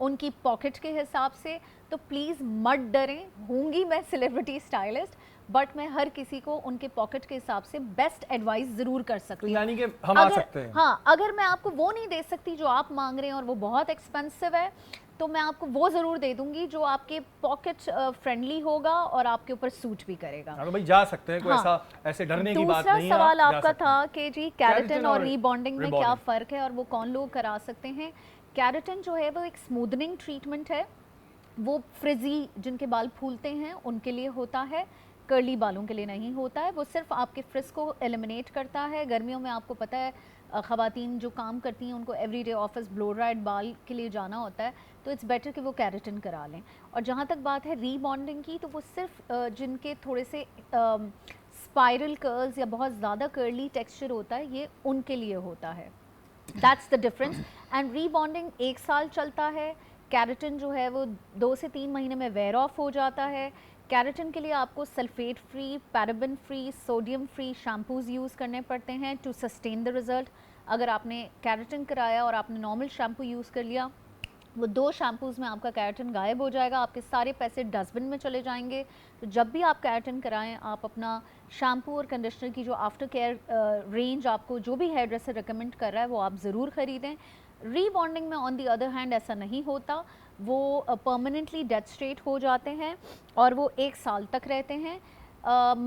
उनकी पॉकेट के हिसाब से। तो प्लीज़ मत डरें, होंगी मैं सेलिब्रिटी स्टाइलिस्ट, बट मैं हर किसी को उनके पॉकेट के हिसाब से बेस्ट एडवाइस ज़रूर कर सकती हूँ। यानी कि हम आ सकते हैं। हाँ, अगर मैं आपको वो नहीं दे सकती जो आप मांग रहे हैं और वो बहुत एक्सपेंसिव है, तो मैं आपको वो ज़रूर दे दूंगी जो आपके पॉकेट फ्रेंडली होगा और आपके ऊपर सूट भी करेगा। तो भाई जा सकते हैं, कोई हाँ। ऐसे डरने की बात नहीं है। दूसरा सवाल आप जा आपका सकते था हैं। कि जी केराटिन और रीबॉन्डिंग में क्या rebonding। फ़र्क है और वो कौन लोग करा सकते हैं। केराटिन जो है वो एक स्मूदनिंग ट्रीटमेंट है। वो फ्रिजी जिनके बाल फूलते हैं उनके लिए होता है, कर्ली बालों के लिए नहीं होता है। वो सिर्फ आपके फ्रिज को एलिमिनेट करता है। गर्मियों में आपको पता है ख़वातीन जो काम करती हैं उनको एवरीडे ऑफिस ब्लो ड्राइड बाल के लिए जाना होता है, तो इट्स बेटर कि वो केराटिन करा लें। और जहाँ तक बात है रीबॉन्डिंग की, तो वो सिर्फ जिनके थोड़े से स्पाइरल कर्ल्स या बहुत ज़्यादा कर्ली टेक्सचर होता है, ये उनके लिए होता है। That's the difference. And rebonding 1 साल चलता है। केराटिन जो है वो 2 से 3 महीने में वेयर ऑफ हो जाता है। केराटिन के लिए आपको sulphate free, paraben free, sodium free shampoos use करने पड़ते हैं टू सस्टेन द रिज़ल्ट। अगर आपने केराटिन कराया और आपने नॉर्मल शैम्पू यूज़ कर लिया, वो 2 शैम्पूज़ में आपका केराटिन गायब हो जाएगा, आपके सारे पैसे डस्टबिन में चले जाएंगे। तो जब भी आप केराटिन कराएं, आप अपना शैम्पू और कंडीशनर की जो आफ्टर केयर रेंज आपको जो भी हेयर ड्रेसर रिकमेंड कर रहा है वो आप ज़रूर ख़रीदें। रीबॉन्डिंग में ऑन दी अदर हैंड ऐसा नहीं होता। वो परमानेंटली डेड स्ट्रेट हो जाते हैं और वो 1 साल तक रहते हैं।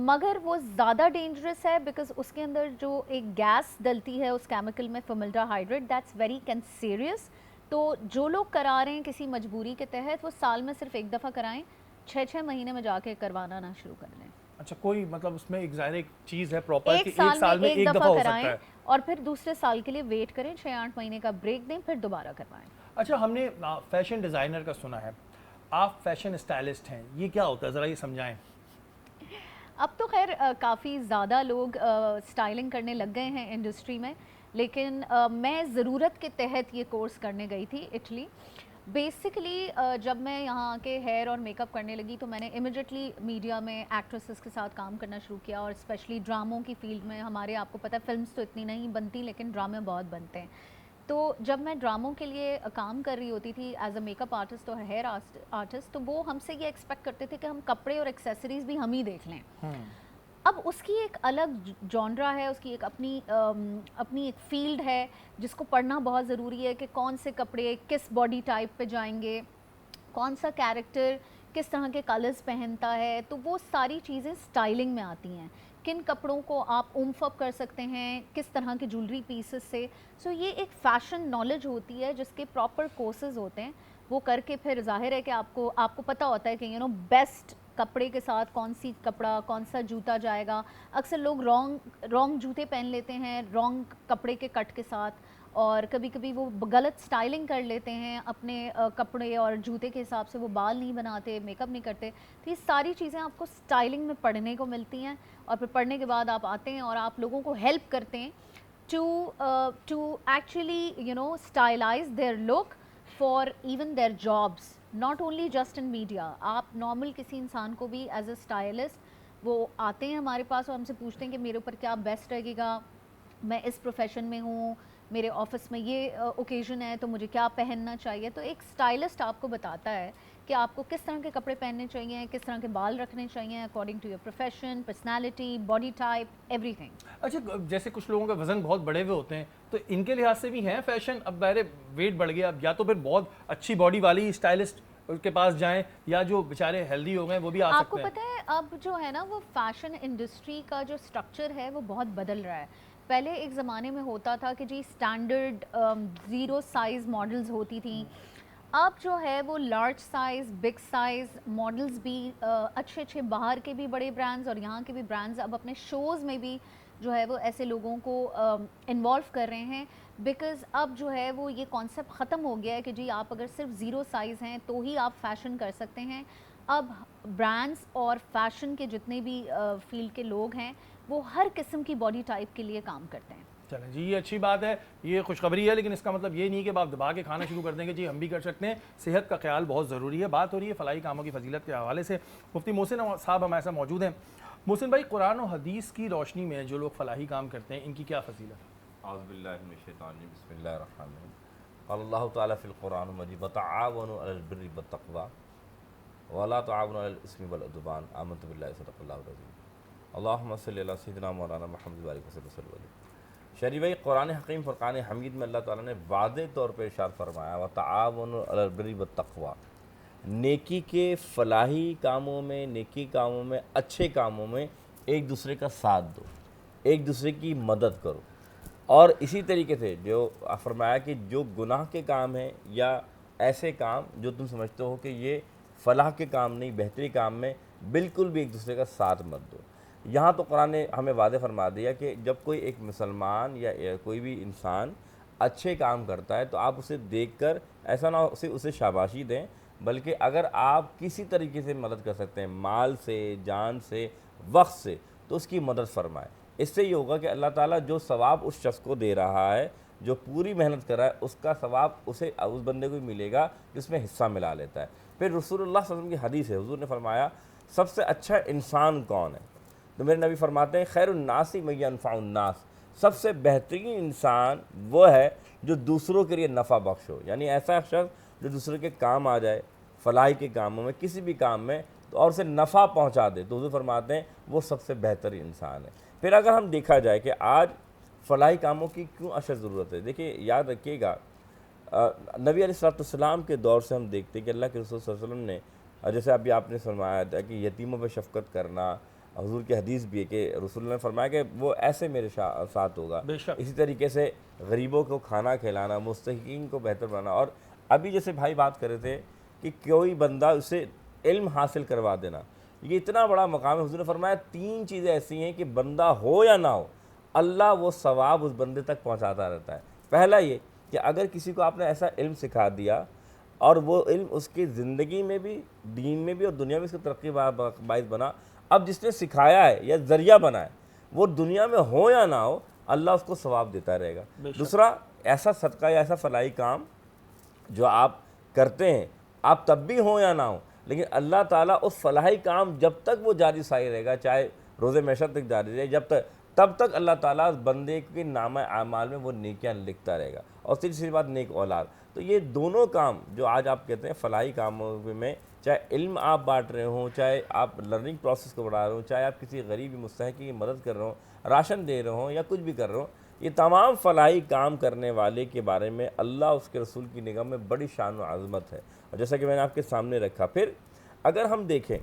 मगर वो ज़्यादा डेंजरस है बिकॉज उसके अंदर जो एक गैस डलती है उस केमिकल में, फॉर्मल्डिहाइड, दैट्स वेरी कैंसरियस। तो जो लोग करा रहे हैं किसी मजबूरी के तहत, वो साल में सिर्फ 1 दफ़ा कराएं, 6-6 महीने में जाके करवाना ना शुरू कर लें। अच्छा, कोई मतलब उसमें एक ज़ाहिर एक चीज़ है प्रॉपर कि एक एक साल में एक दफ़ा हो सकता कराएं है। और फिर दूसरे साल के लिए वेट करें, 6-8 महीने का ब्रेक दें, फिर दोबारा करवाएं। अच्छा, हमने फैशन डिज़ाइनर का सुना है, आप फैशन स्टाइलिस्ट हैं, ये क्या होता है, ज़रा ये समझाएं। अब तो खैर काफ़ी ज़्यादा लोग स्टाइलिंग करने लग गए हैं इंडस्ट्री में, लेकिन मैं ज़रूरत के तहत ये कोर्स करने गई थी इटली। बेसिकली जब मैं यहाँ आके हेयर और मेकअप करने लगी तो मैंने इमिडिएटली मीडिया में एक्ट्रेसेस के साथ काम करना शुरू किया, और स्पेशली ड्रामों की फील्ड में हमारे, आपको पता है फिल्म्स तो इतनी नहीं बनती लेकिन ड्रामे बहुत बनते हैं। तो जब मैं ड्रामों के लिए काम कर रही होती थी एज अ मेकअप आर्टिस्ट और हेयर आर्टिस्ट, तो वो हमसे ये एक्सपेक्ट करते थे कि हम कपड़े और एक्सेसरीज भी हम ही देख लें। अब उसकी एक अलग जॉनरा है, उसकी एक अपनी एक फील्ड है जिसको पढ़ना बहुत ज़रूरी है कि कौन से कपड़े किस बॉडी टाइप पे जाएंगे, कौन सा कैरेक्टर किस तरह के कलर्स पहनता है। तो वो सारी चीज़ें स्टाइलिंग में आती हैं, किन कपड़ों को आप उम्फ अप कर सकते हैं, किस तरह के ज्वेलरी पीसेस से। सो ये एक फ़ैशन नॉलेज होती है जिसके प्रॉपर कोर्सेज होते हैं। वो करके फिर जाहिर है कि आपको पता होता है कि बेस्ट कपड़े के साथ कौन सी कपड़ा, कौन सा जूता जाएगा। अक्सर लोग रॉन्ग जूते पहन लेते हैं रॉन्ग कपड़े के कट के साथ, और कभी कभी वो गलत स्टाइलिंग कर लेते हैं अपने कपड़े और जूते के हिसाब से, वो बाल नहीं बनाते, मेकअप नहीं करते। तो ये सारी चीज़ें आपको स्टाइलिंग में पढ़ने को मिलती हैं, और फिर पढ़ने के बाद आप आते हैं और आप लोगों को हेल्प करते हैं to actually stylize their look for even their jobs, not only just in media. आप नॉर्मल किसी इंसान को भी एज अ स्टाइलिस्ट वो आते हैं हमारे पास और हमसे पूछते हैं कि मेरे ऊपर क्या बेस्ट लगेगा, मैं इस प्रोफेशन में हूँ, मेरे ऑफिस में ये ओकेजन है तो मुझे क्या पहनना चाहिए। तो एक स्टाइलिस्ट आपको बताता है कि आपको किस तरह के कपड़े पहनने चाहिए, किस तरह के बाल रखने चाहिए according to your profession, personality, body type, everything. अच्छा, जैसे कुछ लोगों का वजन बहुत बड़े हुए होते हैं, तो इनके लिहाज से भी हैं फैशन। अब मेरे वेट बढ़ गया, अब या तो फिर बहुत अच्छी बॉडी वाली स्टाइलिस्ट के पास जाएं, या जो बेचारे हेल्दी हो गए वो भी आ सकते आपको हैं। पता है अब जो है ना, वो फैशन इंडस्ट्री का जो स्ट्रक्चर है वो बहुत बदल रहा है। पहले एक ज़माने में होता था कि जी स्टैंडर्ड 0 साइज़ मॉडल्स होती थी। अब जो है वो large size, big size models भी अच्छे बाहर के भी बड़े ब्रांड्स और यहाँ के भी ब्रांड्स अब अपने शोज़ में भी जो है वो ऐसे लोगों को इन्वॉल्व कर रहे हैं। बिकॉज़ अब जो है वो ये कॉन्सेप्ट ख़त्म हो गया है कि जी आप अगर सिर्फ 0 साइज़ हैं तो ही आप फैशन कर सकते हैं। अब ब्रांड्स और फैशन के जितने भी फील्ड के लोग हैं वो हर किस्म की बॉडी टाइप के लिए काम करते हैं। चलें जी, ये अच्छी बात है, ये खुशखबरी है, लेकिन इसका मतलब ये नहीं कि आप दबा के खाना शुरू कर देंगे। जी हम भी कर सकते हैं, सेहत का ख्याल बहुत ज़रूरी है। बात हो रही है फलाही कामों की फजीलत के हवाले से, मुफ्ती मोहसिन साहब हमारे साथ मौजूद हैं। मोहसिन भाई, कुरान और हदीस की रोशनी में जो लोग फलाही काम करते हैं इनकी क्या फजीलत है? अल्लाह ताला फिल कुरान मजीद बताअवनु अलल बिर्रि वत्तक़वा वला ताअवनु अलल इस्मि वल उद्वान आमन्तु बिल्लाहि सदक़ल्लाहुल अज़ीम अल्लाहुम्मा सल्लि अला सय्यिदिना मौलाना मुहम्मद व आलिहि वसल्लम। शरीफ भाई, कुरान हकीम फ़ुरक़ान हमीद में अल्लाह ताला ने वाज़े तौर पर इरशाद फरमाया व ताअवनु अलल बिर्रि वत्तक़वा, नेकी के फलाही कामों में, नेकी कामों में, अच्छे कामों में एक दूसरे का साथ दो, एक दूसरे की मदद करो। और इसी तरीके से जो फरमाया कि जो गुनाह के काम हैं या ऐसे काम जो तुम समझते हो कि ये फलाह के काम नहीं, बेहतरी काम में, बिल्कुल भी एक दूसरे का साथ मत दो। यहाँ तो कुरान ने हमें वादे फरमा दिया कि जब कोई एक मुसलमान या कोई भी इंसान अच्छे काम करता है तो आप उसे देखकर ऐसा ना उसे शाबाशी दें, बल्कि अगर आप किसी तरीके से मदद कर सकते हैं, माल से, जान से, वक्त से, तो उसकी मदद फरमाएं। इससे ये होगा कि अल्लाह ताला जो सवाब उस शख्स को दे रहा है, जो पूरी मेहनत कर रहा है, उसका सवाब उस बंदे को भी मिलेगा जिसमें हिस्सा मिला लेता है। फिर रसूलुल्लाह सल्लल्लाहु अलैहि वसल्लम की हदीस है, हुजूर ने फरमाया सबसे अच्छा इंसान कौन है? तो मेरे नबी फरमाते हैं खैरुन्नासी मन यनफ़उन्नास, सबसे बेहतरीन इंसान वो है जो दूसरों के लिए नफ़ा बख्श हो, यानी ऐसा शख्स जो दूसरों के काम आ जाए, फलाही के कामों में, किसी भी काम में, तो और उसे नफ़ा पहुंचा दे, तो हुजूर फरमाते हैं वो सबसे बेहतरीन इंसान है। फिर अगर हम देखा जाए कि आज फलाही कामों की क्यों अशद ज़रूरत है, देखिए याद रखिएगा नबी अलैहिस्सलाम के दौर से हम देखते हैं कि अल्लाह के रसूल सल्लल्लाहु अलैहि वसल्लम ने, जैसे अभी आपने फरमाया था कि यतीमों पर शफ़क़त करना, हुजूर की हदीस भी है कि रसूल ने फरमाया कि वो ऐसे मेरे साथ होगा। इसी तरीके से गरीबों को खाना खिलाना, मुस्तहिकीन को बेहतर बनाना। और अभी जैसे भाई बात कर रहे थे कि कोई बंदा उसे इल्म हासिल करवा देना, ये इतना बड़ा मकाम है। हुज़ूर ने फरमाया 3 चीज़ें ऐसी हैं कि बंदा हो या ना हो, अल्लाह वो सवाब उस बंदे तक पहुंचाता रहता है। पहला ये कि अगर किसी को आपने ऐसा इल्म सिखा दिया और वो इल्म उसकी ज़िंदगी में भी, दीन में भी और दुनिया में उसकी तरक्की बाइस बना, अब जिसने सिखाया है या ज़रिया बना है, वो दुनिया में हो या ना हो, अल्लाह उसको सवाब देता रहेगा। दूसरा, ऐसा सदका या ऐसा फलाही काम जो आप करते हैं, आप तब भी हो या ना हो, लेकिन अल्लाह ताला उस फलाही काम जब तक वो जारी साई रहेगा, चाहे रोज़े महशर तक जारी रहे, तब तक अल्लाह ताला बंदे के नाम आमाल में वो नेकियां लिखता रहेगा। और तीसरी बात, नेक औलाद। तो ये दोनों काम जो आज आप कहते हैं फलाही कामों में, चाहे इल्म आप बांट रहे हों, चाहे आप लर्निंग प्रोसेस को बढ़ा रहे हो, चाहे आप किसी गरीब मुस्तहिक की मदद कर रहे हो, राशन दे रहे हो या कुछ भी कर रहे हो, ये तमाम फलाही काम करने वाले के बारे में अल्लाह उसके रसूल की निगाह में बड़ी शान और आज़मत है। और जैसा कि मैंने आपके सामने रखा, फिर अगर हम देखें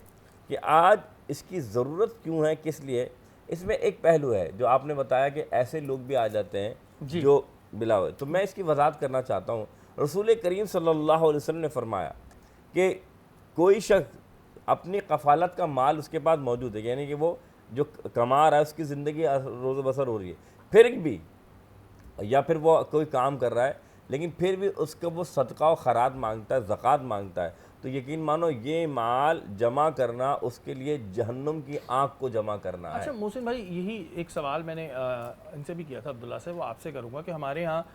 कि आज इसकी ज़रूरत क्यों है, किस लिए, इसमें एक पहलू है जो आपने बताया कि ऐसे लोग भी आ जाते हैं जो बिला हुए। तो मैं इसकी वजाहत करना चाहता हूँ। रसूल करीम सल्लल्लाहु अलैहि वसल्लम ने फरमाया कि कोई शख्स अपनी कफ़ालत का माल उसके पास मौजूद है, यानी कि वो जो कमा रहा है उसकी ज़िंदगी रोज़ बसर हो रही है, फिर भी, या फिर वो कोई काम कर रहा है लेकिन फिर भी उसका वो सदका और खैरात मांगता है, ज़कात मांगता है, तो यकीन मानो ये माल जमा करना उसके लिए जहन्नुम की आँख को जमा करना है। अच्छा मोहसिन भाई, यही एक सवाल मैंने इनसे भी किया था, अब्दुल्ला से, वो आपसे करूँगा कि हमारे यहाँ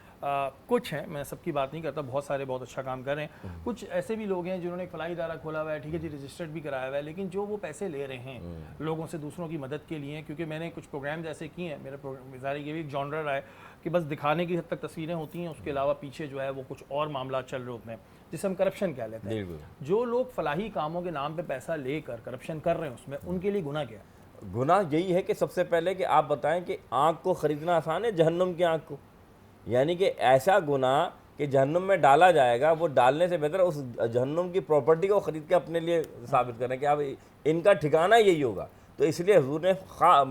कुछ हैं, मैं सबकी बात नहीं करता, बहुत सारे बहुत अच्छा काम कर रहे हैं, कुछ ऐसे भी लोग हैं जिन्होंने एक फलाही इदारा खोला हुआ है, ठीक है जी, रजिस्टर्ड भी कराया हुआ है, लेकिन जो वो पैसे ले रहे हैं लोगों से दूसरों की मदद के लिए, क्योंकि मैंने कुछ प्रोग्राम ऐसे किए हैं, मेरा प्रोग्राम ज़ाहिर ये भी एक जॉनर रहा है कि बस दिखाने की हद तक तस्वीरें होती हैं, उसके अलावा पीछे जो है वो कुछ और मामला चल रहे होते हैं, जिसे हम करप्शन कह लेते हैं। जो लोग फलाही कामों के नाम पे पैसा लेकर करप्शन कर रहे हैं, उसमें उनके लिए गुनाह क्या है? गुनाह यही है कि सबसे पहले कि आप बताएं कि आँख को ख़रीदना आसान है, जहन्नुम की आँख को, यानी कि ऐसा गुनाह कि जहन्नुम में डाला जाएगा, वो डालने से बेहतर उस जहन्नुम की प्रॉपर्टी को ख़रीद के अपने लिए साबित करें कि अब इनका ठिकाना यही होगा। तो इसलिए हुजूर ने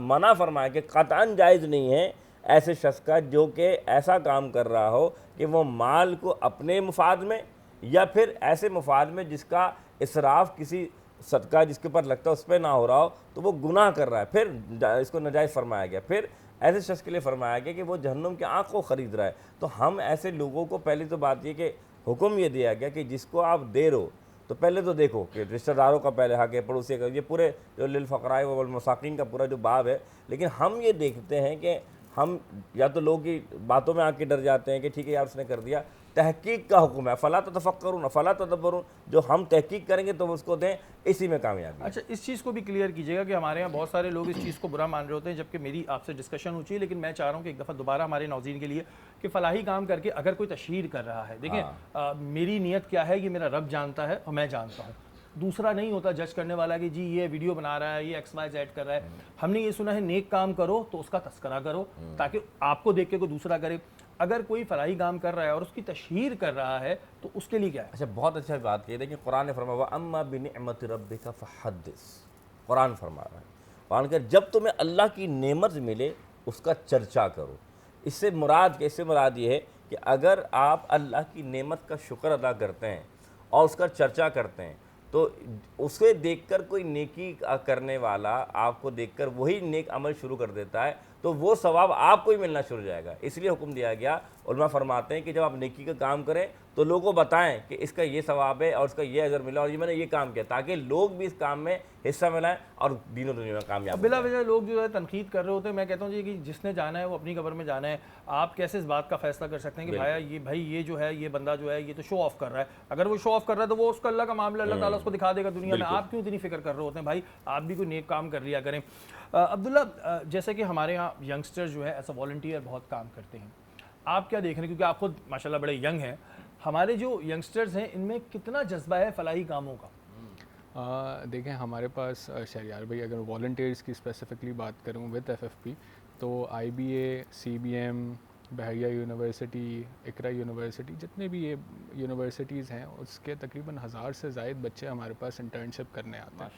मना फरमाया कि क़तअन जायज़ नहीं है ऐसे शख्स का जो कि ऐसा काम कर रहा हो कि वो माल को अपने मुफाद में या फिर ऐसे मुफाद में जिसका इसराफ किसी सदका जिसके ऊपर लगता है उस पर ना हो रहा हो, तो वो गुनाह कर रहा है, फिर इसको नाजायज़ फरमाया गया। फिर ऐसे शख्स के लिए फरमाया गया कि वो जहन्नुम की आँख को ख़रीद रहा है। तो हम ऐसे लोगों को, पहली तो बात ये कि हुक्म ये दिया गया कि जिसको आप दे रहे हो तो पहले तो देखो कि रिश्तेदारों का पहले हक़ है, पड़ोसी का, ये पूरे जो लिल फ़क़राए वल मसाकीन का पूरा जो बाब है। लेकिन हम ये देखते हैं कि हम या तो लोगों की बातों में आके डर जाते हैं कि ठीक है यार उसने कर दिया, तहकीक का हुक्म है, फ़ला ततफ़क्करून फ़ला तदब्बरून, जो हम तहकीक करेंगे तो उसको दें, इसी में कामयाबी। अच्छा, इस चीज़ को भी क्लियर कीजिएगा कि हमारे यहाँ बहुत सारे लोग इस चीज़ को बुरा मान रहे होते हैं, जबकि मेरी आपसे डिस्कशन हो चाहिए, लेकिन मैं चाह रहा हूँ कि एक दफ़ा दोबारा हमारे नाज़रीन के लिए कि फ़लाही काम करके अगर कोई तशहीर कर रहा है, देखें मेरी नीयत क्या है ये मेरा रब जानता है और मैं जानता हूँ, दूसरा नहीं होता जज करने वाला कि जी ये वीडियो बना रहा है, ये XYZ कर रहा है। हमने ये सुना है नेक काम करो तो उसका तस्करा करो ताकि आपको देख के कोई दूसरा करे। अगर कोई फलाही काम कर रहा है और उसकी तशहीर कर रहा है तो उसके लिए क्या है? अच्छा, बहुत अच्छा बात की। देखिए कुरान ने फरमाया अम्मा बिनिअमति रब्बिका फहद्दिस, कुरान फरमा रहा है, कुरान कर जब तुम्हें अल्लाह की नेमत मिले उसका चर्चा करो। इससे मुराद ये है कि अगर आप अल्लाह की नेमत का शुक्र अदा करते हैं और उसका चर्चा करते हैं तो उसे देखकर कोई नेकी करने वाला आपको देखकर वही नेक अमल शुरू कर देता है, तो वो सवाब आपको ही मिलना शुरू हो जाएगा। इसलिए हुक्म दिया गया, उलमा फरमाते हैं कि जब आप नेकी का काम करें तो लोगों को बताएं कि इसका ये सवाब है और उसका ये अजर मिला और ये मैंने ये काम किया, ताकि लोग भी इस काम में हिस्सा मिलाएं और दीनों दुनिया में कामयाब। बिला वजह लोग जो है तनकीद कर रहे होते हैं। मैं कहता हूँ जी कि जिसने जाना है वो अपनी कब्र में जाना है। आप कैसे इस बात का फैसला कर सकते हैं कि भाई ये जो है ये बंदा जो है ये तो शो ऑफ कर रहा है। अगर वो शो ऑफ कर रहा है तो वो उसका अल्लाह का मामला, अल्लाह ताला उसको दिखा देगा दुनिया में। आप क्यों इतनी फिक्र कर रहे होते हैं? भाई आप भी कोई नेक काम कर लिया करें। अब्दुल्ला, जैसे कि हमारे यहाँ यंगस्टर जो है एज अ वॉलंटियर बहुत काम करते हैं, आप क्या देख रहे हैं? क्योंकि आप खुद माशाल्लाह बड़े यंग हैं, हमारे जो यंगस्टर्स हैं इनमें कितना जज्बा है फलाही कामों का? देखें हमारे पास शहरियार भाई, अगर वॉलंटियर्स की स्पेसिफिकली बात करूँ विद FFP, तो IBA, CBM, बहरिया यूनिवर्सिटी, इकरा यूनिवर्सिटी, जितने भी ये यूनिवर्सिटीज़ हैं उसके तकरीबन 1000 से ज़ायद बच्चे हमारे पास इंटर्नशिप करने आते हैं।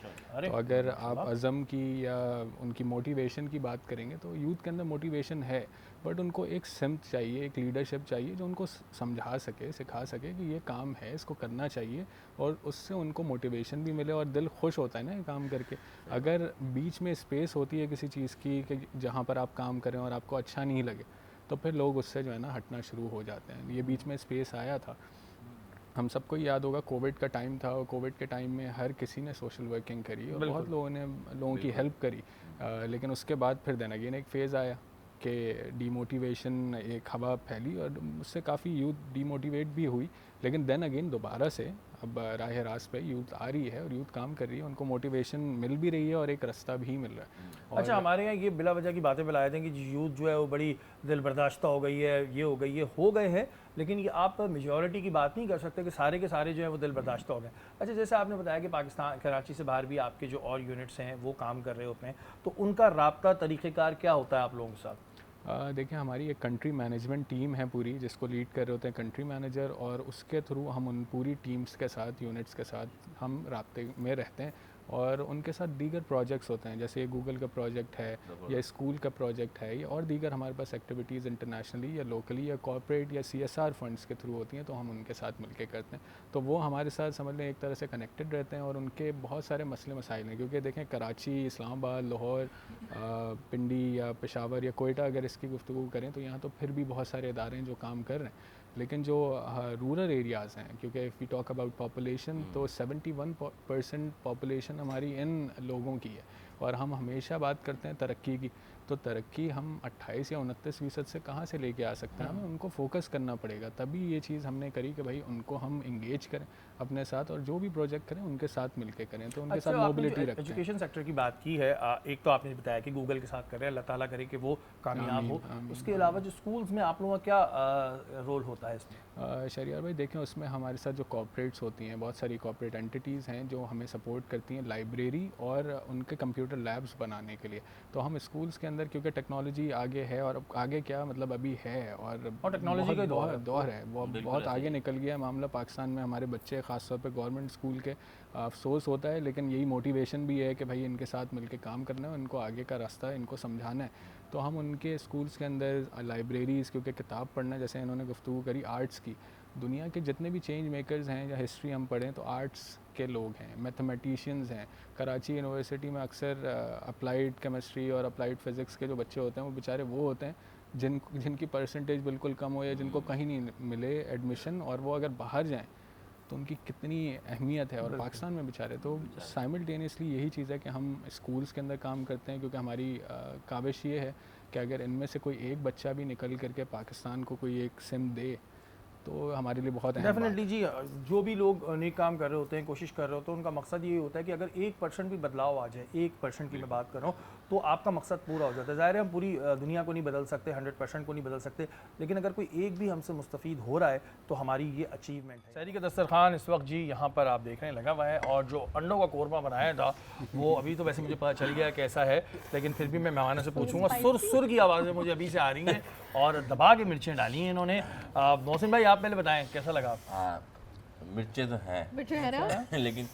तो अगर आप अज़म की या उनकी मोटिवेशन की बात करेंगे तो यूथ के अंदर मोटिवेशन है, बट उनको एक सिमत चाहिए, एक लीडरशिप चाहिए जो उनको समझा सके, सिखा सके कि ये काम है, इसको करना चाहिए, और उससे उनको मोटिवेशन भी मिले और दिल खुश होता है ना ये काम करके। अगर बीच में स्पेस होती है किसी चीज़ की कि जहाँ पर आप काम करें और आपको अच्छा नहीं लगे, तो फिर लोग उससे जो है ना हटना शुरू हो जाते हैं। ये बीच में स्पेस आया था, हम सबको याद होगा, कोविड का टाइम था, और कोविड के टाइम में हर किसी ने सोशल वर्किंग करी और बहुत लोगों ने लोगों की हेल्प करी, लेकिन उसके बाद फिर देन अगेन एक फ़ेज़ आया कि डीमोटिवेशन, एक हवा फैली और उससे काफ़ी यूथ डीमोटिवेट भी हुई, लेकिन देन अगेन दोबारा से अब राह रास्त पे यूथ आ रही है और यूथ काम कर रही है, उनको मोटिवेशन मिल भी रही है और एक रास्ता भी मिल रहा है। अच्छा, हमारे यहाँ ये बिला वजह की बातें फैलाए थे कि यूथ जो है वो बड़ी दिल बर्दाश्ता हो गई है, ये हो गई है, हो गए हैं, लेकिन ये आप मेजॉरिटी की बात नहीं कर सकते कि सारे के सारे जो है वो दिल बर्दाश्ता हो गए। अच्छा, जैसे आपने बताया कि पाकिस्तान, कराची से बाहर भी आपके जो और यूनिट्स हैं वो काम कर रहे होते हैं, तो उनका राब्ता तरीक़ेकार क्या होता है आप लोगों के साथ? देखिए, हमारी एक कंट्री मैनेजमेंट टीम है पूरी, जिसको लीड कर रहे होते हैं कंट्री मैनेजर, और उसके थ्रू हम उन पूरी टीम्स के साथ, यूनिट्स के साथ हम राब्ते में रहते हैं और उनके साथ दीगर प्रोजेक्ट्स होते हैं, जैसे गूगल का प्रोजेक्ट है या स्कूल का प्रोजेक्ट है, या और दीगर हमारे पास एक्टिविटीज़ इंटरनेशनली या लोकली या कॉर्पोरेट या CSR फंड्स के थ्रू होती हैं, तो हम उनके साथ मिलके करते हैं। तो वो हमारे साथ समझ लें एक तरह से कनेक्टेड रहते हैं और उनके बहुत सारे मसले मसाइल हैं, क्योंकि देखें कराची, इस्लामाबाद, लाहौर, पिंडी या पेशावर या कोयटा अगर इसकी गुफ्तगू करें तो यहाँ तो फिर भी बहुत सारे इदारे हैं जो काम कर रहे हैं, लेकिन जो रूरल एरियाज़ हैं, क्योंकि if we talk about population तो 71% पॉपुलेशन हमारी इन लोगों की है, और हम हमेशा बात करते हैं तरक्की की, तो तरक्की हम 28 या 29% से कहाँ से लेके आ सकते हैं? हमें उनको फोकस करना पड़ेगा, तभी ये चीज़ हमने करी कि भाई उनको हम इंगेज करें अपने साथ, और जो भी प्रोजेक्ट करें उनके साथ मिलके करें, तो उनके साथ मोबिलिटी रखते हैं। एजुकेशन सेक्टर की बात की है, एक तो आपने बताया कि गूगल के साथ कर रहे हैं, अल्लाह ताला करे कि वो कामयाब हो। उसके अलावा जो स्कूल्स में आप लोगों का क्या रोल होता है इसमें? शरियार भाई देखें, उसमें हमारे साथ जो कॉर्पोरेट्स होती हैं, बहुत सारी कॉर्पोरेट एंटिटीज़ हैं जो हमें सपोर्ट करती हैं लाइब्रेरी और उनके कंप्यूटर लैब्स बनाने के लिए। तो हम स्कूल्स के अंदर, क्योंकि टेक्नोलॉजी आगे है, और आगे क्या मतलब अभी है, और टेक्नोलॉजी का दौर है, वो बहुत आगे निकल गया है मामला पाकिस्तान में। हमारे बच्चे ख़ासतौर पे गवर्नमेंट स्कूल के, अफसोस होता है, लेकिन यही मोटिवेशन भी है कि भाई इनके साथ मिलके काम करना है, इनको आगे का रास्ता इनको समझाना है। तो हम उनके स्कूल्स के अंदर लाइब्रेरीज़, क्योंकि किताब पढ़ना, जैसे इन्होंने गुफ्तगू करी आर्ट्स की, दुनिया के जितने भी चेंज मेकर्स हैं या हिस्ट्री हम पढ़ें तो आर्ट्स के लोग हैं, मैथमेटिशियंस हैं। कराची यूनिवर्सिटी में अक्सर अप्लाइड केमिस्ट्री और अप्लाइड फ़िज़िक्स के जो बच्चे होते हैं वो बेचारे वो होते हैं जिनकी परसेंटेज बिल्कुल कम हो या जिनको कहीं नहीं मिले एडमिशन, और वो अगर बाहर जाएं तो उनकी कितनी अहमियत है, और पाकिस्तान में बेचारे। तो साइमल्टेनियसली यही चीज़ है कि हम स्कूल्स के अंदर काम करते हैं, क्योंकि हमारी काविश ये है कि अगर इनमें से कोई एक बच्चा भी निकल करके पाकिस्तान को कोई एक सिम दे तो हमारे लिए बहुत डेफिनेटली जी। जो भी लोग नेक काम कर रहे होते हैं, कोशिश कर रहे होते हैं, उनका मकसद ये होता है कि अगर 1% भी बदलाव आ जाए, 1% की मैं बात कर रहा हूँ, तो आपका मकसद पूरा हो जाता है। ज़ाहिर है हम पूरी दुनिया को नहीं बदल सकते, 100% को नहीं बदल सकते, लेकिन अगर कोई एक भी हमसे मुस्तफ़ीद हो रहा है तो हमारी ये अचीवमेंट है। सहरी का दस्तरखान इस वक्त जी यहाँ पर आप देख रहे हैं लगा हुआ है, और जो अंडों का कोरमा बनाया था वो अभी तो वैसे मुझे पता चल गया कैसा है, लेकिन फिर भी मैं मेहमानों से पूछूंगा। सुर की आवाज़ें मुझे अभी से आ रही हैं और दबा के मिर्चें डाली हैं इन्होंने। मोहसिन भाई, आप पहले बताएं कैसा लगा? मिर्चें तो हैं, मिर्चें है ना, लेकिन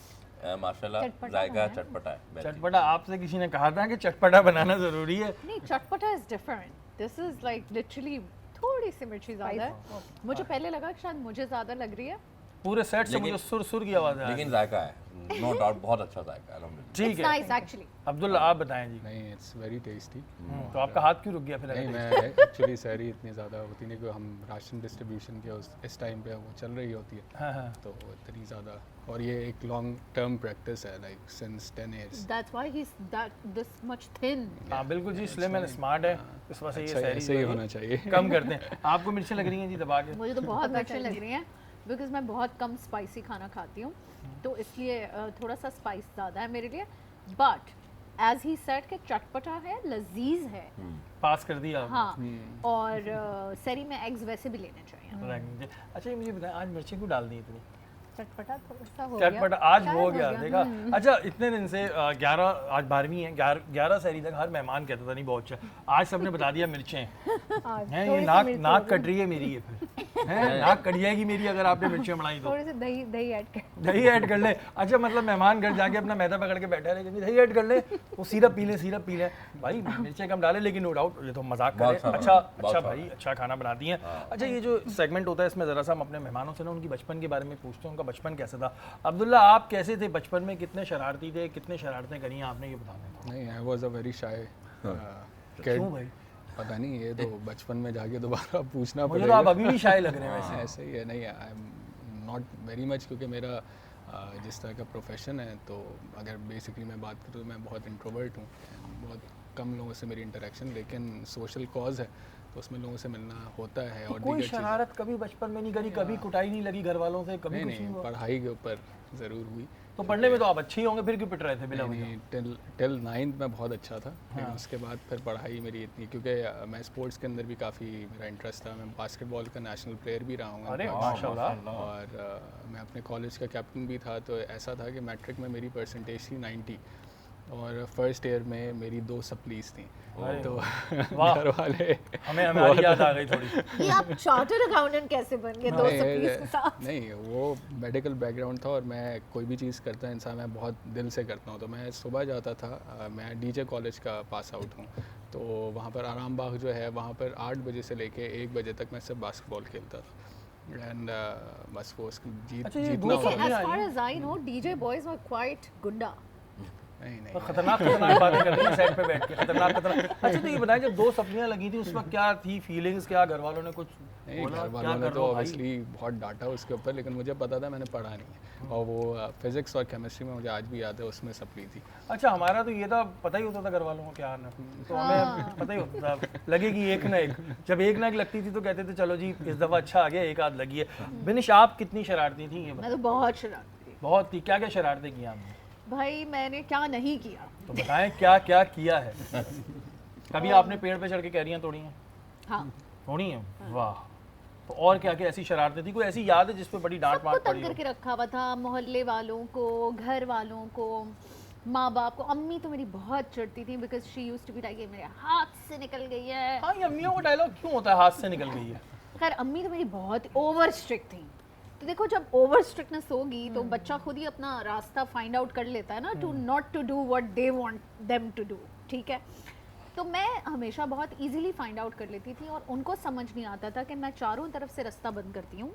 माशाल्लाह जायका चटपटा है। चटपटा? आपसे किसी ने कहा था कि चटपटा बनाना ज़रूरी है? नहीं, चटपटा is different, this is like literally थोड़ी सी मिर्ची ज़्यादा है। मुझे पहले लगा कि शायद मुझे ज़्यादा लग रही है, पूरे सेट से मुझे सुर की आवाज़ है, लेकिन जायका है, नो डाउट, बहुत अच्छा जायका है, अल्हम्दुलिल्लाह। ठीक है। Nice actually. अब्दुल्ला, आप बताएं जी। नहीं, इट्स वेरी टेस्टी। तो आपका हाथ क्यों रुक गया फिर? नहीं, मैं एक्चुअली सहरी इतनी ज़्यादा होती नहीं, कि हम राशन डिस्ट्रीब्यूशन के इस टाइम पे वो चल रही होती है, हाँ हाँ, तो इतनी ज़्यादा, और ये एक लॉन्ग टर्म प्रैक्टिस है, like since 10 years। That's why he is that this much thin. हाँ बिल्कुल जी, स्लिम एंड स्मार्ट है, इस वजह से ये सहरी ऐसे ही होना चाहिए। कम करते हैं। आपको मिर्चें लग रही हैं जी दबा के? मुझे तो बहुत अच्छी लग रही हैं, बिकॉज मैं बहुत कम स्पाइसी खाना खाती हूँ, तो इसलिए थोड़ा सा स्पाइस ज़्यादा है मेरे लिए। बट एज ही सेड कि चटपटा है, लजीज है। पास कर दिया आपने। हाँ, और सरी में एग्स वैसे भी लेने चाहिए। अच्छा, ये मुझे बताएं, आज मिर्चें क्यों डाल दी इतनी? चटपटा थोड़ा सा हो गया, चटपटा आज शायद हो गया, देखा। अच्छा, इतने दिन से 11 आज 12वीं है, 11 सहरी तक हर मेहमान कहता था नहीं बहुत अच्छा, आज सबने बता दिया मिर्चें आज हैं। थोड़ी ये सी नाक मिर्च नाक हो कट रही है मेरी, ये फिर है नाक कट जाएगी मेरी अगर आपने मिर्चें बनाई तो। थोड़ी सी दही दही ऐड कर। दही ऐड कर ले। अच्छा, मतलब मेहमान घर जाके अपना मैदा पकड़ के बैठा रहे कि दही ऐड कर ले, वो सिरप पी ले भाई, मिर्चें कम डाले, लेकिन नो डाउट ये तो मजाक करे। अच्छा भाई, अच्छा खाना बनाती हैं। अच्छा, ये जो सेगमेंट होता है इसमें ज़रा सा हम अपने मेहमानों से ना उनकी बचपन के बारे में पूछते हैं, उनका बचपन कैसा था। अब्दुल्ला, आप कैसे थे बचपन में, कितने शरारती थे, कितने शरारतें करी हैं आपने, ये बताना था। नहीं, I was a very shy क्यों भाई? पता नहीं, ये तो बचपन में जाके दोबारा पूछना मुझे तो पड़ेगा। आप अभी भी शाय लग रहे हैं वैसे। ऐसे ही है। नहीं, I am not very much, क्योंकि मेरा जिस तरह का प्रोफेशन है, तो अगर बेसिकली मैं बात करूँ तो मैं बहुत इंट्रोवर्ट हूँ, बहुत कम लोगों से मेरी इंटरेक्शन, लेकिन सोशल कॉज है तो उसमें लोगों से मिलना होता है। और कोई दीगर चीज़ें, शरारत कभी बचपन में नहीं करी, कभी कुटाई नहीं लगी घर वालों से, कभी कुछ नहीं नहीं, हुआ? पढ़ाई के ऊपर ज़रूर हुई। तो पढ़ने में तो आप अच्छे ही होंगे, फिर क्यों पिट रहे थे बिना वजह? नहीं, टिल 9th में बहुत अच्छा था, लेकिन उसके बाद फिर पढ़ाई मेरी इतनी, क्योंकि मैं स्पोर्ट्स के अंदर भी काफ़ी मेरा इंटरेस्ट था। मैं बास्केटबॉल का नेशनल प्लेयर भी रहा हूँ। अरे माशाल्लाह। और मैं अपने कॉलेज का कैप्टन भी था। तो ऐसा था कि मैट्रिक में मेरी परसेंटेज थी 90 और फर्स्ट ईयर में मेरी 2 सप्लीज थी। तो घर वाले हमें हमारी याद आ गई थोड़ी। ये आप चार्टर्ड अकाउंटेंट कैसे बन गए 2 सप्लीज के साथ? नहीं, वो मेडिकल बैकग्राउंड था और मैं कोई भी चीज़ करता इंसान मैं बहुत दिल से करता हूँ। तो मैं सुबह जाता था, मैं डीजे कॉलेज का पास आउट हूँ, तो वहाँ पर आराम बाग जो है, वहाँ पर 8 बजे से लेके 1 बजे तक मैं सिर्फ बास्केटबॉल खेलता था। एंड बस वो जीतना दो होता सपने था। As far as I know, DJ boys were quite गुंडा। नहीं, खतरनाक बातें कर रही हैं साइड पे बैठ के, खतरनाक। अच्छा, तो ये बताएं, जब 2 सपनियां लगी थी उस वक्त क्या थी फीलिंग्स, क्या घर वालों ने कुछ नहीं, बोला, घर क्या वालों ने कर तो रहे हो भाई? ऑब्वियसली बहुत डांटा उसके ऊपर, लेकिन मुझे पता था, मैंने पढ़ा नहीं है। और वो फिज़िक्स और केमिस्ट्री में मुझे आज भी याद है, उसमें सप्ली थी। अच्छा, हमारा तो ये था, पता ही होता था घर वालों को क्या आना, तो हमें पता ही होता था लगेगी एक ना एक। जब एक ना एक लगती थी तो कहते थे चलो जी इस दफ़ा अच्छा आ गया, एक आध लगी है। बिनिश, आप कितनी शरारती थी ये मैं तो बहुत शरारती थी बहुत थी। क्या क्या शरारतें की आपने, भाई। मैंने क्या नहीं किया? तो बताएं क्या क्या किया है। कभी आपने पेड़ पे चढ़ के कैरियां तोड़ी हैं? हाँ, तोड़ी हैं, वाह। तो और क्या क्या ऐसी शरारतें थी, कोई ऐसी याद है जिस पे बड़ी डांट सबको मार तंग पड़ी हो? करके रखा हुआ था, मोहल्ले वालों को, घर वालों को, माँ बाप को। अम्मी तो मेरी बहुत चिढ़ती थी because she used to be like ये मेरे हाथ से निकल गई है। हाँ, ये अम्मियों का डायलॉग क्यों होता है, हाथ से निकल गई है? खैर, अम्मी तो मेरी बहुत ओवर स्ट्रिक्ट थी। तो देखो, जब ओवर स्ट्रिक्टनेस होगी तो बच्चा खुद ही अपना रास्ता फाइंड आउट कर लेता है ना, to not to do what they want them to do. ठीक है, तो मैं हमेशा बहुत इजीली फाइंड आउट कर लेती थी और उनको समझ नहीं आता था कि मैं चारों तरफ से रास्ता बंद करती हूँ,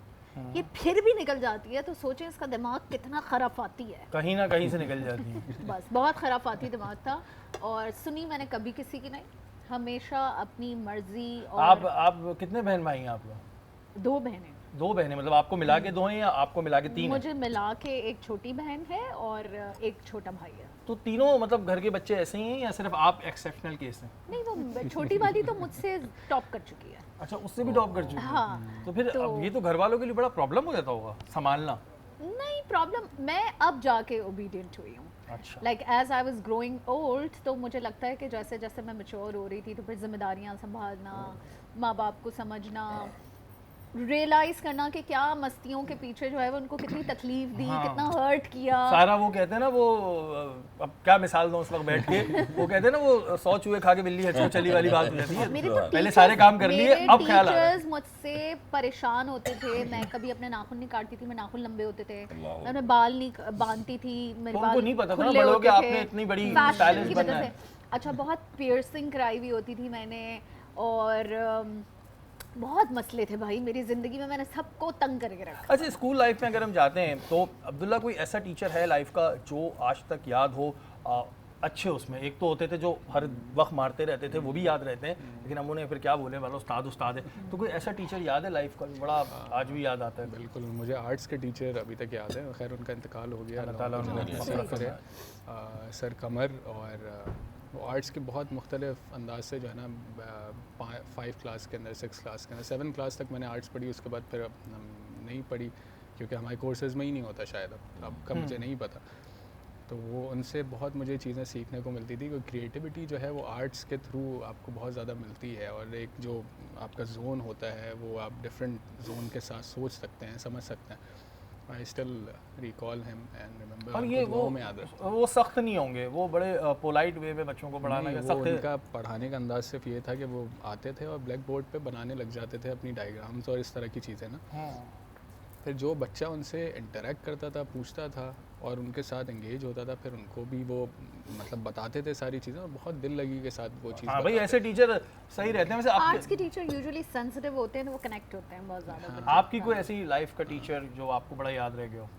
ये फिर भी निकल जाती है। तो सोचें इसका दिमाग कितना खराफाती है। कहीं ना कहीं से निकल जाती है। बस बहुत खराफाती दिमाग था और सुनी मैंने कभी किसी की नहीं, हमेशा अपनी मर्जी। और आप कितने बहन भाई हैं आप लोग? 2 बहनें। 2 बहनें, मतलब आपको मिला के 2 हैं या आपको मिला के 3 हैं? मुझे मिला के एक छोटी बहन है और एक छोटा भाई है। तो तीनों मतलब घर के बच्चे ऐसे ही हैं या सिर्फ आप एक्सेप्शनल केस हैं? नहीं, वो छोटी वाली तो मुझसे टॉप कर चुकी है। अच्छा, उससे भी टॉप कर चुके हैं। हाँ, तो फिर अब ये तो घर वालों के लिए बड़ा प्रॉब्लम हो जाता होगा संभालना। नहीं प्रॉब्लम, मैं अब जाके ओबीडियंट हुई हूँ। अच्छा, like as I was growing old, तो मुझे लगता है कि जैसे जैसे मैं मैच्योर हो रही थी तो फिर जिम्मेदारियाँ संभालना, माँ बाप को समझना, रियलाइज करना कि क्या मस्तियों के पीछे जो है वो उनको कितनी तकलीफ दी, कितना हर्ट किया। सारा वो कहते हैं ना, वो अब क्या मिसाल दूं उस वक्त बैठ के, वो कहते हैं ना वो 100 चूहे खा के बिल्ली हचको चली वाली बात हो जाती है। मेरे तो पहले teachers- सारे काम कर लिए, मेरे अब ख्याल आ रहा है। टीचर्स मुझसे परेशान होते थे। मैं कभी अपने नाखून नहीं काटती थी, मेरे नाखून लंबे होते थे। मैं अपने बाल नहीं बांधती थी, मेरे उनको बाल नहीं पता था ना खुले बड़ों होते के थे। आपने इतनी बड़ी Fashion स्टाइलिश की बनना वजह है। से। अच्छा, बहुत पियर्सिंग कराई हुई होती थी मैंने और बहुत मसले थे भाई मेरी ज़िंदगी में। मैंने सबको तंग करके रखा। अच्छा, स्कूल लाइफ में अगर हम जाते हैं तो अब्दुल्ला कोई ऐसा टीचर है लाइफ का जो आज तक याद हो? अच्छे उसमें एक तो होते थे जो हर वक्त मारते रहते थे, वो भी याद रहते हैं, लेकिन हम उन्हें फिर क्या बोले, वाला उस्ताद है। तो कोई ऐसा टीचर याद है लाइफ का जो बड़ा आज भी याद आता है? बिल्कुल, मुझे आर्ट्स के टीचर अभी तक याद है। खैर उनका इंतकाल हो गया, अल्लाह ताला उन्हें माफ़ करे। सर कमर, और वो आर्ट्स के बहुत मुख्तलिफ अंदाज से जो है ना 5 क्लास के अंदर, 6 क्लास के अंदर, 7 क्लास तक मैंने आर्ट्स पढ़ी। उसके बाद फिर नहीं पढ़ी क्योंकि हमारे कोर्सेज़ में ही नहीं होता शायद, अब का मुझे नहीं पता। तो वो उनसे बहुत मुझे चीज़ें सीखने को मिलती थी। क्योंकि क्रिएटिविटी जो है वो आर्ट्स के थ्रू आपको बहुत ज़्यादा मिलती है, और एक जो आपका जोन होता है वो आप डिफरेंट जोन के साथ सोच सकते हैं, समझ सकते हैं। I still recall him and remember. और ये वो सख्त नहीं होंगे, वो बड़े पोलाइट वे में बच्चों को पढ़ाना का सख्त। उनका पढ़ाने का अंदाज सिर्फ ये था कि वो आते थे और ब्लैक बोर्ड पे बनाने लग जाते थे अपनी डायग्राम्स और इस तरह की चीज़ें ना। फिर जो बच्चा उनसे इंटरेक्ट करता था, पूछता था और उनके साथ एंगेज होता था, फिर उनको भी वो मतलब बताते थे सारी चीज़ें और बहुत दिल लगी के साथ वो चीज़। हाँ भाई, ऐसे टीचर सही रहते हैं। वैसे आर्ट्स के टीचर यूजुअली सेंसिटिव होते हैं तो वो कनेक्ट होते हैं बहुत ज़्यादा। आपकी कोई ऐसी लाइफ का टीचर जो आपको बड़ा याद रह गया हो?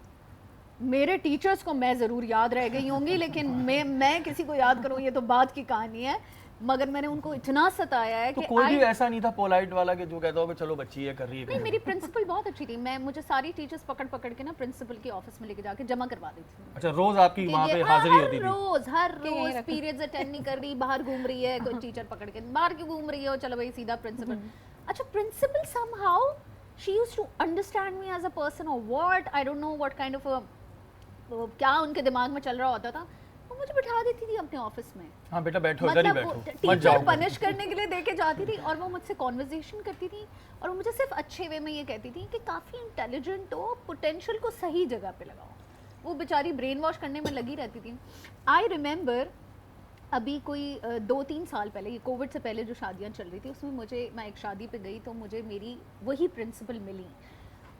मेरे टीचर्स को मैं ज़रूर याद रह गई होंगी, लेकिन मैं किसी को याद करूँ ये तो बात की कहानी है। मगर मैंने उनको इतना सताया है तो कि कोई भी ऐसा नहीं था पोलाइट वाला कि जो कहता हो कि चलो बच्ची ये कर रही है? नहीं, मेरी प्रिंसिपल बहुत अच्छी थी। मुझे सारी टीचर्स पकड़ के ना प्रिंसिपल के ऑफिस में लेके जाके जमा करवा देती थी। अच्छा, रोज आपकी वहाँ पे हाजिरी होती थी? हर रोज पीरियड्स अटेंड नहीं कर रही, बाहर घूम रही है, कोई टीचर पकड़ के बाहर क्यों घूम रही है, चलो भाई सीधा प्रिंसिपल। अच्छा, principal somehow she used to understand me as a person और what I don't know what kind of क्या उनके दिमाग में चल रहा होता था। वो मुझे बिठा देती थी अपने ऑफिस में। हाँ बेटा बैठो, इधर ही बैठो, मत टीचर जाओ। पनिश करने के लिए देके जाती थी और वो मुझसे कॉन्वर्सेशन करती थी और वो मुझे सिर्फ अच्छे वे में ये कहती थी कि काफ़ी इंटेलिजेंट हो, पोटेंशियल को सही जगह पे लगाओ। वो बेचारी ब्रेन वॉश करने में लगी रहती थी। आई रिमेंबर अभी कोई 2-3 साल पहले, ये कोविड से पहले जो शादियाँ चल रही थी उसमें मैं एक शादी पे गई तो मुझे मेरी वही प्रिंसिपल मिली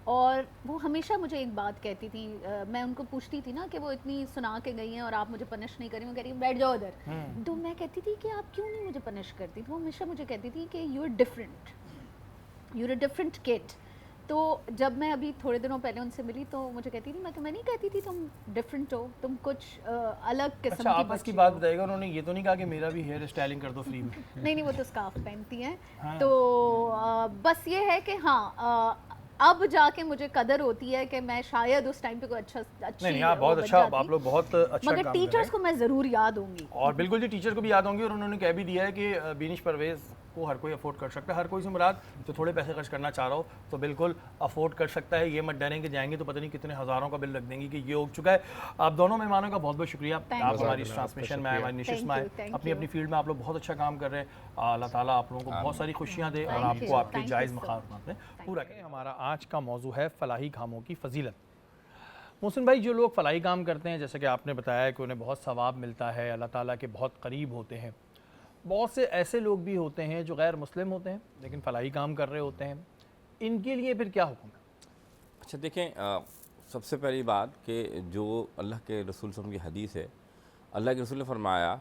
और वो हमेशा मुझे एक बात कहती थी। मैं उनको पूछती थी ना कि वो इतनी सुना के गई हैं और आप मुझे पनिश नहीं करें। वो कह रही बैठ जाओ उधर। तो मैं कहती थी कि आप क्यों नहीं मुझे पनिश करती? तो वो हमेशा मुझे कहती थी कि यू आर डिफरेंट किड। तो जब मैं अभी थोड़े दिनों पहले उनसे मिली तो मुझे कहती थी मैं तुम्हें नहीं कहती थी तुम डिफरेंट हो, तुम कुछ अलग किस्म अच्छा, की आप इसकी बात बताइएगा। उन्होंने ये तो नहीं कहा कि मेरा भी हेयर स्टाइलिंग कर दो फ्री में? नहीं, वो तो स्कार्फ पहनती हैं। हाँ। तो बस ये है कि हाँ, अब जाके मुझे कदर होती है कि मैं शायद उस टाइम पे कोई अच्छी नहीं, आप बहुत अच्छा, आप लोग बहुत अच्छा मगर काम टीचर्स को मैं ज़रूर याद होंगी। और बिल्कुल जी, टीचर को भी याद होंगी। और उन्होंने कह भी दिया है कि बीनिश परवेज़ को हर कोई अफोर्ड कर सकता है। हर कोई से मुराद जो थोड़े पैसे खर्च करना चाह रहा हो तो बिल्कुल अफोर्ड कर सकता है। ये मत डरें कि जाएंगे तो पता नहीं कितने हज़ारों का बिल रख देंगी कि ये हो चुका है। आप दोनों मेहमानों का बहुत बहुत शुक्रिया। आप हमारी इस ट्रांसमिशन में आए, हमारी नशिस्त में आए। अपनी अपनी फील्ड में आप लोग बहुत अच्छा काम कर रहे हैं। अल्लाह ताला आप लोगों को बहुत सारी खुशियाँ दे और आपको आपके जायज़ मुकाम में पूरा करें। हमारा आज का मौजू है फलाही कामों की फजीलत। मोहसिन भाई, जो लोग फलाही काम करते हैं, जैसे कि आपने बताया कि उन्हें बहुत सवाब मिलता है, अल्लाह ताला के बहुत करीब होते हैं। बहुत से ऐसे लोग भी होते हैं जो गैर मुस्लिम होते हैं लेकिन फलाही काम कर रहे होते हैं, इनके लिए फिर क्या हुक्म है? अच्छा देखें, सबसे पहली बात कि जो अल्लाह के रसूल सल्लल्लाहु अलैहि वसल्लम की हदीस है, अल्लाह के रसूल ने फरमाया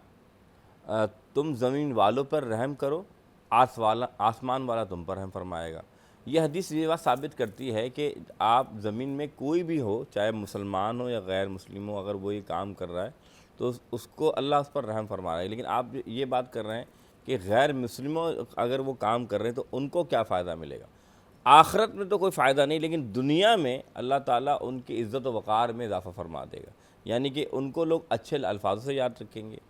तुम ज़मीन वालों पर रहम करो, आसमान वाला तुम पर रहम फरमाएगा। यह हदीस ये बात साबित करती है कि आप ज़मीन में कोई भी हो, चाहे मुसलमान हो या गैर मुस्लिम हो, अगर वो ये काम कर रहा है तो उसको अल्लाह उस पर रहम फरमा रहा है। लेकिन आप ये बात कर रहे हैं कि गैर मुस्लिमों अगर वो काम कर रहे हैं तो उनको क्या फ़ायदा मिलेगा? आखिरत में तो कोई फ़ायदा नहीं, लेकिन दुनिया में अल्लाह ताला उनकी इज़्ज़त व वक़ार में इजाफ़ा फरमा देगा, यानी कि उनको लोग अच्छे अल्फाजों से याद रखेंगे।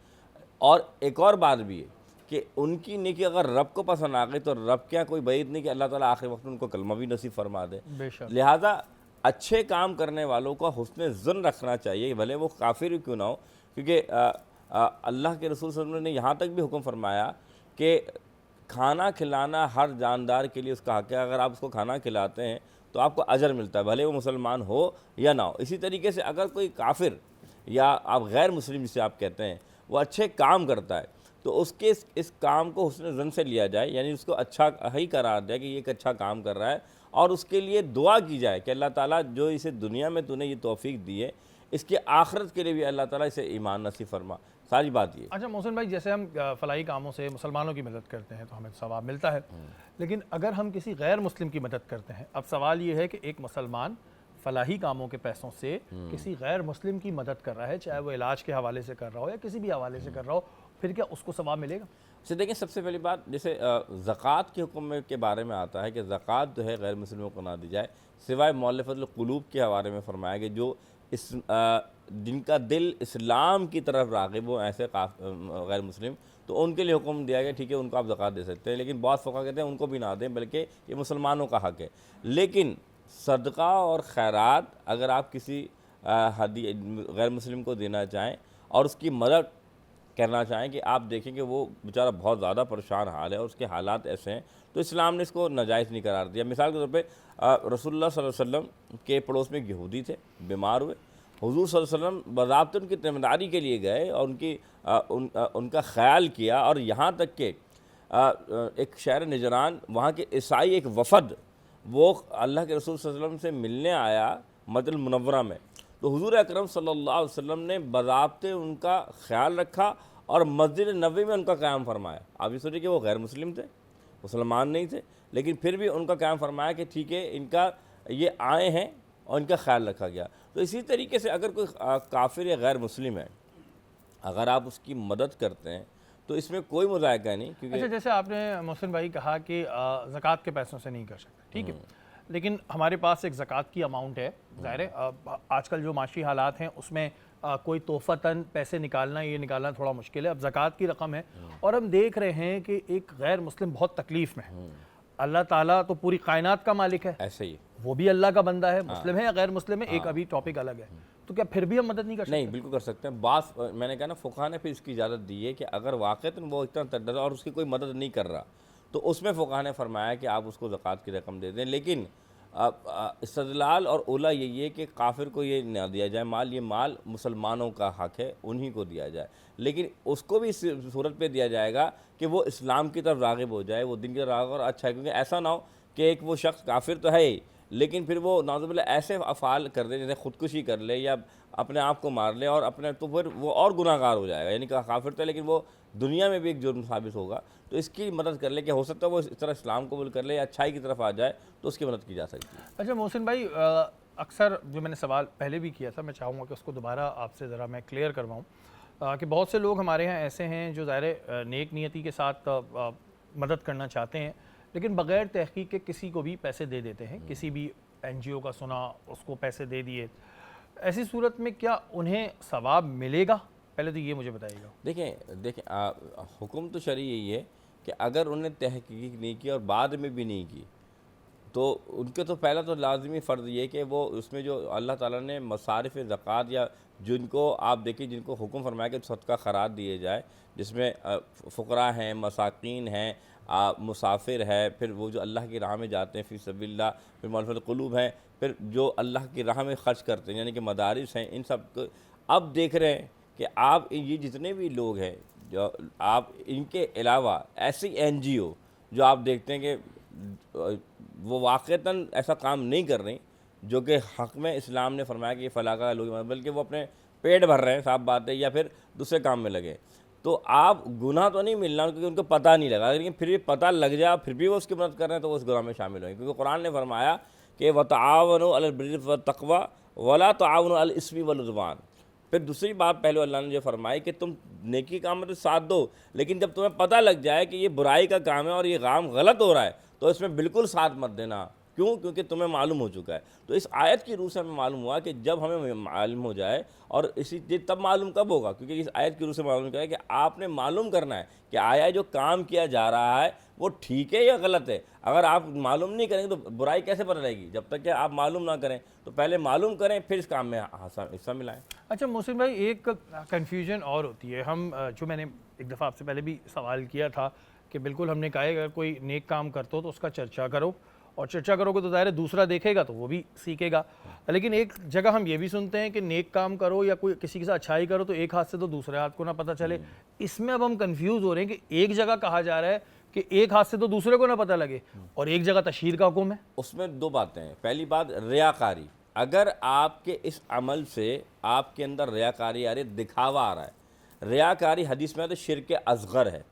और एक और बात भी है कि उनकी नेकी अगर रब को पसंद आ गई तो रब क्या कोई बैद नहीं कि अल्लाह ताला आखिरी वक्त में उनको कलमा भी नसीब फरमा दे। लिहाजा अच्छे काम करने वालों का हुस्न ज़न रखना चाहिए, भले वो काफिर क्यों ना हो, क्योंकि अल्लाह के रसूल सल्लल्लाहु अलैहि वसल्लम ने यहाँ तक भी हुक्म फरमाया कि खाना खिलाना हर जानदार के लिए उसका हक़ है। अगर आप उसको खाना खिलाते हैं तो आपको अजर मिलता है, भले वो मुसलमान हो या ना हो। इसी तरीके से अगर कोई काफिर या आप गैर मुस्लिम जिसे आप कहते हैं वो अच्छे काम करता है तो उसके इस काम को हुस्न ज़न से लिया जाए, यानी उसको अच्छा ही करार जाए कि ये एक अच्छा काम कर रहा है और उसके लिए दुआ की जाए कि अल्लाह ताला जो इसे दुनिया में तूने ये तौफीक दी है, इसके आखिरत के लिए भी अल्लाह ताला इसे ईमान नसीब फरमा। सारी बात ये। अच्छा मोहसिन भाई, जैसे हम फलाही कामों से मुसलमानों की मदद करते हैं तो हमें सवाब मिलता है, लेकिन अगर हम किसी गैर मुस्लिम की मदद करते हैं, अब सवाल ये है कि एक मुसलमान फलाही कामों के पैसों से किसी गैर मुस्लिम की मदद कर रहा है, चाहे वो इलाज के हवाले से कर रहा हो या किसी भी हवाले से कर रहा हो, फिर क्या उसको सवाब मिलेगा? अच्छा देखिए, सबसे पहली बात जैसे ज़कात के हुक्म के बारे में आता है कि ज़कात जो है गैर मुस्लिमों को ना दी जाए, सिवाय मुअल्लिफ़तुल क़ुलूब के हवाले में फरमाया कि जो इस जिनका दिल इस्लाम की तरफ राग़िब हो, ऐसे गैर मुस्लिम, तो उनके लिए हुक्म दिया गया, ठीक है उनको आप ज़कात दे सकते हैं। लेकिन बहुत फ़क़हा कहते हैं उनको भी ना दें, बल्कि ये मुसलमानों का हक़ है। लेकिन सदका और खैरात अगर आप किसी गैर मुस्लिम को देना चाहें और उसकी मदद कहना चाहें कि आप देखें कि वो बेचारा बहुत ज़्यादा परेशान हाल है और उसके हालात ऐसे हैं, तो इस्लाम ने इसको नाजायज़ नहीं करार दिया। मिसाल के तौर पे रसूलुल्लाह सल्लल्लाहु अलैहि वसल्लम के पड़ोस में एक यहूदी थे, बीमार हुए, हुजूर सल्लल्लाहु अलैहि वसल्लम बज़ाब्त उनकी ज़िम्मेदारी के लिए गए और उनका ख़याल किया, और यहाँ तक कि एक शहर निजरान वहाँ के ईसाई एक वफ़द वो अल्लाह के रसूल सल्लल्लाहु अलैहि वसल्लम से मिलने आया मदीना मुनव्वरा में, तो हुजूर अकरम सल्लल्लाहु अलैहि वसल्लम ने बज़ाब्ते उनका ख़याल रखा और मस्जिद नबवी में उनका क़याम फरमाया। आप ये सोचिए कि वो गैर मुस्लिम थे, मुसलमान नहीं थे, लेकिन फिर भी उनका क़याम फरमाया कि ठीक है, इनका ये आए हैं और इनका ख्याल रखा गया। तो इसी तरीके से अगर कोई काफिर या गैर मुस्लिम है, अगर आप उसकी मदद करते हैं तो इसमें कोई मुज़ायका नहीं, क्योंकि अच्छा, जैसे आपने मोहसिन भाई कहा कि ज़कात के पैसों से नहीं कर सकते, ठीक है, लेकिन हमारे पास एक ज़कात की अमाउंट है, ज़ाहिर है आजकल जो माशी हालात हैं उसमें कोई तोहफ़तन पैसे निकालना, ये निकालना थोड़ा मुश्किल है। अब ज़कात की रकम है और हम देख रहे हैं कि एक गैर मुस्लिम बहुत तकलीफ़ में है। अल्लाह ताला तो पूरी कायनात का मालिक है, ऐसे ही वो भी अल्लाह का बंदा है, मुस्लिम है या गैर मुस्लिम है, एक अभी टॉपिक अलग है, तो क्या फिर भी हम मदद नहीं कर सकते? नहीं, बिल्कुल कर सकते हैं। बास मैंने कहा ना, फ़ुक़हा ने फिर इसकी इजाज़त दी है कि अगर वाक़ईतन वो इतना तड्डर और उसकी कोई मदद नहीं कर रहा, तो उसमें फ़ुक़हा ने फरमाया कि आप उसको ज़कात की रकम दे दें। लेकिन इस्तदलाल और उला यही है कि काफिर को ये ना दिया जाए माल, ये माल मुसलमानों का हक़ है, उन्हीं को दिया जाए, लेकिन उसको भी इस सूरत पे दिया जाएगा कि वो इस्लाम की तरफ राग़िब हो जाए, वो दिन की तरफ राग़िब, और अच्छा है, क्योंकि ऐसा ना हो कि एक वो शख्स काफिर तो है ही, लेकिन फिर वो नाज़ुबिल्लाह ऐसे अफ़ाल कर दे जैसे ख़ुदकुशी कर ले या अपने आप को मार ले, और अपने तो फिर वो और गुनाहगार हो जाएगा। यानी कि काफिर तो है, लेकिन वो दुनिया में भी एक जुर्म साबित होगा। तो इसकी मदद कर ले कि हो सकता है वो इस तरह इस्लाम कबूल कर ले या अच्छाई की तरफ आ जाए, तो उसकी मदद की जा सकती है। अच्छा मोहसिन भाई, अक्सर जो मैंने सवाल पहले भी किया था, मैं चाहूँगा कि उसको दोबारा आपसे ज़रा मैं क्लियर करवाऊँ कि बहुत से लोग हमारे यहाँ ऐसे हैं जो ज़ाहिर नेक नियति के साथ मदद करना चाहते हैं, लेकिन बग़ैर तहक़ीक़ के किसी को भी पैसे दे देते हैं, किसी भी NGO का सुना उसको पैसे दे दिए। ऐसी सूरत में क्या उन्हें सवाब मिलेगा? पहले तो ये मुझे बताइएगा। देखें हुक्म तो शरई यही है कि अगर उन्हें तहक़ीक़ नहीं की और बाद में भी नहीं की, तो उनके तो पहला तो लाजमी फ़र्ज़ ये कि वो उसमें जो अल्लाह ताला ने मसारिफ़ ज़कात या जिनको आप देखिए जिनको हुक्म फरमाया कि सदका खराज दिए जाए, जिसमें फ़ुक़रा हैं, मसाकीन हैं, मुसाफिर है, फिर वो जो अल्लाह की राह में जाते हैं फ़ी सबिल्लाह, फिर मुअल्लफ़त क़ुलूब हैं, फिर जो अल्लाह की राह में ख़र्च करते हैं यानी कि मदारिस हैं, इन सब को अब देख रहे हैं कि आप ये जितने भी लोग हैं जो आप इनके अलावा ऐसी NGO जो आप देखते हैं कि वो वाक़ईतन ऐसा काम नहीं कर रही जो कि हक़ में इस्लाम ने फरमाया कि ये फ़लाह का लोग, बल्कि वो अपने पेट भर रहे हैं, साफ बात है, या फिर दूसरे काम में लगे, तो आप गुनाह तो नहीं मिलना क्योंकि उनको पता नहीं लगा, लेकिन फिर भी पता लग जाए फिर भी वो उसकी मदद कर रहे हैं तो वो उस गुनाह में शामिल होंगे, क्योंकि कुरान ने फरमाया कि वतआवनु अलल बिर्रि वत्तक़वा वला तआवनु अलल इस्मि वल उद्वान। फिर दूसरी बात पहले अल्लाह ने जो फरमाई कि तुम नेकी काम में तो साथ दो, लेकिन जब तुम्हें पता लग जाए कि ये बुराई का काम है और ये काम गलत हो रहा है, तो इसमें बिल्कुल साथ मत देना। क्यों? क्योंकि तुम्हें मालूम हो चुका है। तो इस आयत की रूह से हमें मालूम हुआ कि जब हमें मालूम हो जाए, और इसी तब मालूम कब होगा, क्योंकि इस आयत की रूह से मालूम किया है कि आपने मालूम करना है कि आया जो काम किया जा रहा है वो ठीक है या गलत है। अगर आप मालूम नहीं करेंगे तो बुराई कैसे पता रहेगी? जब तक कि आप मालूम ना करें, तो पहले मालूम करें फिर इस काम में हिस्सा मिलाएं। अच्छा मोहसिन भाई, एक कन्फ्यूजन और होती है, हम जो मैंने एक दफ़ा आपसे पहले भी सवाल किया था कि बिल्कुल हमने कहा है अगर कोई नेक काम करते हो तो उसका चर्चा करो, और चर्चा करोगे तो ज़ाहिर है दूसरा देखेगा तो वो भी सीखेगा, लेकिन एक जगह हम ये भी सुनते हैं कि नेक काम करो या कोई किसी के साथ अच्छाई करो तो एक हाथ से तो दूसरे हाथ को ना पता चले। इसमें अब हम कंफ्यूज हो रहे हैं कि एक जगह कहा जा रहा है कि एक हाथ से तो दूसरे को ना पता लगे, और एक जगह तशहीर का हुक्म है। उसमें दो बातें हैं। पहली बात रियाकारी, अगर आपके इस अमल से आपके अंदर रियाकारी आ रही है, दिखावा आ रहा है, रियाकारी हदीस में तो शिर्क असगर है,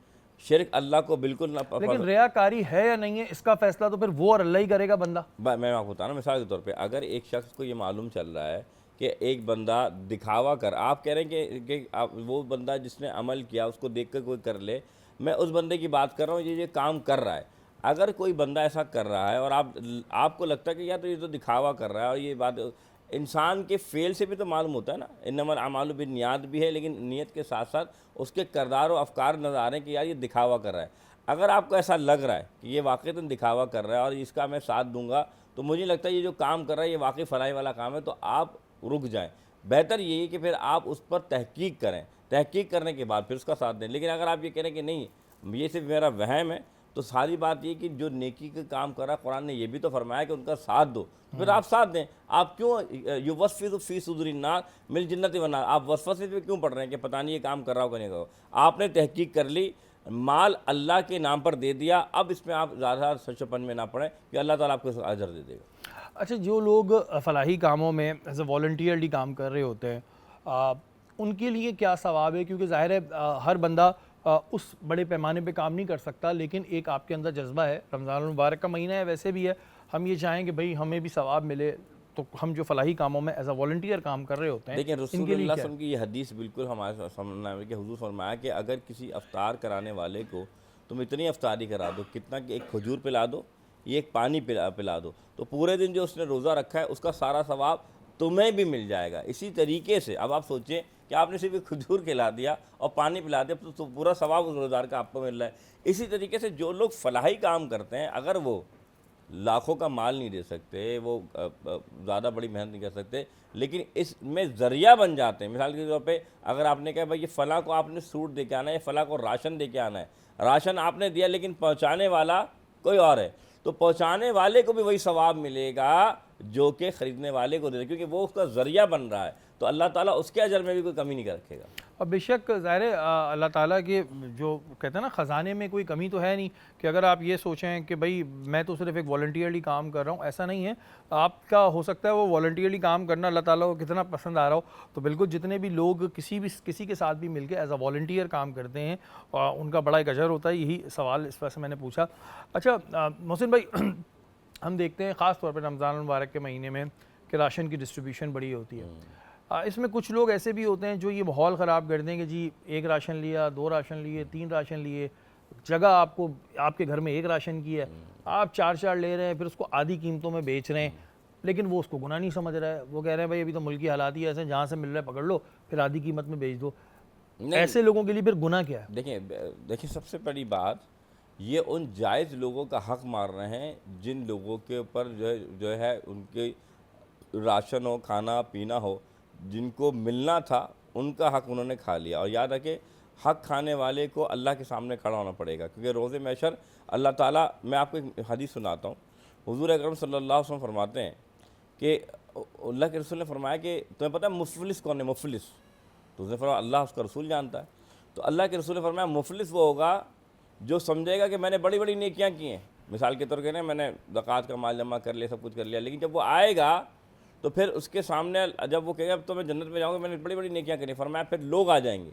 शिर्क अल्लाह को बिल्कुल ना। लेकिन रियाकारी है या नहीं है इसका फैसला तो फिर वो और अल्लाह ही करेगा। बंदा, मैं आपको बता रहा हूँ मिसाल के तौर पे, अगर एक शख्स को ये मालूम चल रहा है कि एक बंदा दिखावा कर, आप कह रहे हैं कि आप वो बंदा जिसने अमल किया उसको देख कर कोई कर ले, मैं उस बंदे की बात कर रहा हूँ ये काम कर रहा है। अगर कोई बंदा ऐसा कर रहा है और आपको लगता है कि यार तो ये तो दिखावा कर रहा है, और ये बात इंसान के फेल से भी तो मालूम होता है ना, इन्नमल अमालु बिन्नियात भी है, लेकिन नीयत के साथ साथ उसके किरदार और अफकार नज़र आ रहे हैं कि यार ये दिखावा कर रहा है। अगर आपको ऐसा लग रहा है कि ये वाक़ईतन दिखावा कर रहा है और इसका मैं साथ दूंगा, तो मुझे लगता है ये जो काम कर रहा है ये वाकई फलाई वाला काम है, तो आप रुक जाएं। बेहतर यही कि फिर आप उस पर तहकीक करें, तहकीक करने के बाद फिर उसका साथ दें। लेकिन अगर आप ये कह रहे हैं कि नहीं ये सिर्फ मेरा वहम है, तो सारी बात ये कि जो नेकी का काम कर रहा है, कुरान ने ये भी तो फरमाया कि उनका साथ दो, फिर आप साथ दें। आप क्यों यू वसफ़िज़ु फ़ी सुदूरिन्नास मिल जिन्नति वन्नास, आप वसवसे पे क्यों पढ़ रहे हैं कि पता नहीं ये काम कर रहा हो कि नहीं कर रहा हो। आपने तहकीक कर ली, माल अल्लाह के नाम पर दे दिया, अब इसमें आप ज़्यादा सचपन में ना पड़ें कि अल्लाह ताला आपको अजर दे देगा। अच्छा, जो लोग फलाही कामों में एज ए वॉलंटियरली काम कर रहे होते हैं, उनके लिए क्या सवाब है? क्योंकि ज़ाहिर है हर बंदा उस बड़े पैमाने पे काम नहीं कर सकता, लेकिन एक आपके अंदर जज्बा है, रमज़ान मुबारक का महीना है, वैसे भी है, हम ये चाहें कि भाई हमें भी सवाब मिले, तो हम जो फलाही कामों में एज अ वॉलंटियर काम कर रहे होते हैं, लेकिन इनके लिए रसूलुल्लाह क्या? की ये हदीस बिल्कुल हमारे सामने कि हुजूर फरमाया कि अगर किसी अफ्तार कराने वाले को तुम इतनी अफ्तारी करा दो, कितना कि एक खजूर पिला दो, ये एक पानी पिला दो, तो पूरे दिन जो उसने रोज़ा रखा है उसका सारा सवाब तुम्हें भी मिल जाएगा। इसी तरीके से अब आप सोचें कि आपने सिर्फ एक खजूर खिला दिया और पानी पिला दिया, तो पूरा सवाब उस रोज़ार का आपको मिल रहा है। इसी तरीके से जो लोग फलाही काम करते हैं, अगर वो लाखों का माल नहीं दे सकते, वो ज़्यादा बड़ी मेहनत नहीं कर सकते, लेकिन इसमें ज़रिया बन जाते हैं। मिसाल के तौर पे अगर आपने कहा भाई ये फ़लाँ को आपने सूट दे के आना है, फ़लाँ को राशन दे के आना है, राशन आपने दिया लेकिन पहुँचाने वाला कोई और है, तो पहुँचाने वाले को भी वही सवाब मिलेगा जो कि ख़रीदने वाले को दे, क्योंकि वो उसका ज़रिया बन रहा है, तो अल्लाह ताला उसके अजर में भी कोई कमी नहीं कर रखेगा। और बेशक ज़ाहिर है अल्लाह ताला के जो कहते हैं ना ख़जाने में कोई कमी तो है नहीं कि अगर आप ये सोचें कि भाई मैं तो सिर्फ एक वॉलंटियरली काम कर रहा हूँ, ऐसा नहीं है। आपका हो सकता है वो वॉलंटियरली काम करना अल्लाह ताला को कितना पसंद आ रहा हो, तो बिल्कुल जितने भी लोग किसी के साथ भी मिलकर एज अ वॉलंटियर काम करते हैं उनका बड़ा एक अजर होता है। यही सवाल इस वजह से मैंने पूछा। अच्छा मोहसिन भाई, हम देखते हैं ख़ास तौर पर रमज़ान मुबारक के महीने में कि राशन की डिस्ट्रीब्यूशन बड़ी होती है। इसमें कुछ लोग ऐसे भी होते हैं जो ये माहौल ख़राब कर देंगे, जी एक राशन लिया, 2 राशन लिए, 3 राशन लिए, जगह आपको आपके घर में एक राशन की है, आप 4-4 ले रहे हैं, फिर उसको आधी कीमतों में बेच रहे हैं, लेकिन वो उसको गुनाह नहीं समझ रहा है। वो कह रहे हैं भाई अभी तो मुल्क की हालात ही ऐसे, जहाँ से मिल रहा है पकड़ लो, फिर आधी कीमत में बेच दो। ऐसे लोगों के लिए फिर गुनाह क्या है? देखिए सबसे बड़ी बात, ये उन जायज़ लोगों का हक़ मार रहे हैं जिन लोगों के ऊपर जो है उनके राशन हो, खाना पीना हो, जिनको मिलना था उनका हक़ उन्होंने खा लिया। और याद रखें, हक़ खाने वाले को अल्लाह के सामने खड़ा होना पड़ेगा, क्योंकि रोज़े महशर अल्लाह ताला, मैं आपको एक हदीस सुनाता हूँ। हुज़ूर अकरम सल्लल्लाहु अलैहि वसल्लम फरमाते हैं कि अल्लाह के रसूल ने फरमाया कि तुम्हें पता है मुफलिस कौन है? मुफलिस तो उसने फरमाया अल्लाह उसका रसूल जानता है। तो अल्लाह के रसूल ने फरमाया मुफलिस वो होगा जो समझेगा कि मैंने बड़ी बड़ी नेकियां की हैं, मिसाल के तौर पे ना मैंने ज़कात का माल जमा कर लिया, सब कुछ कर लिया, लेकिन जब वो आएगा तो फिर उसके सामने जब वो कहेगा तो मैं जन्नत में जाऊँगा, मैंने बड़ी बड़ी नेकियां करी, फरमाया फिर लोग आ जाएंगे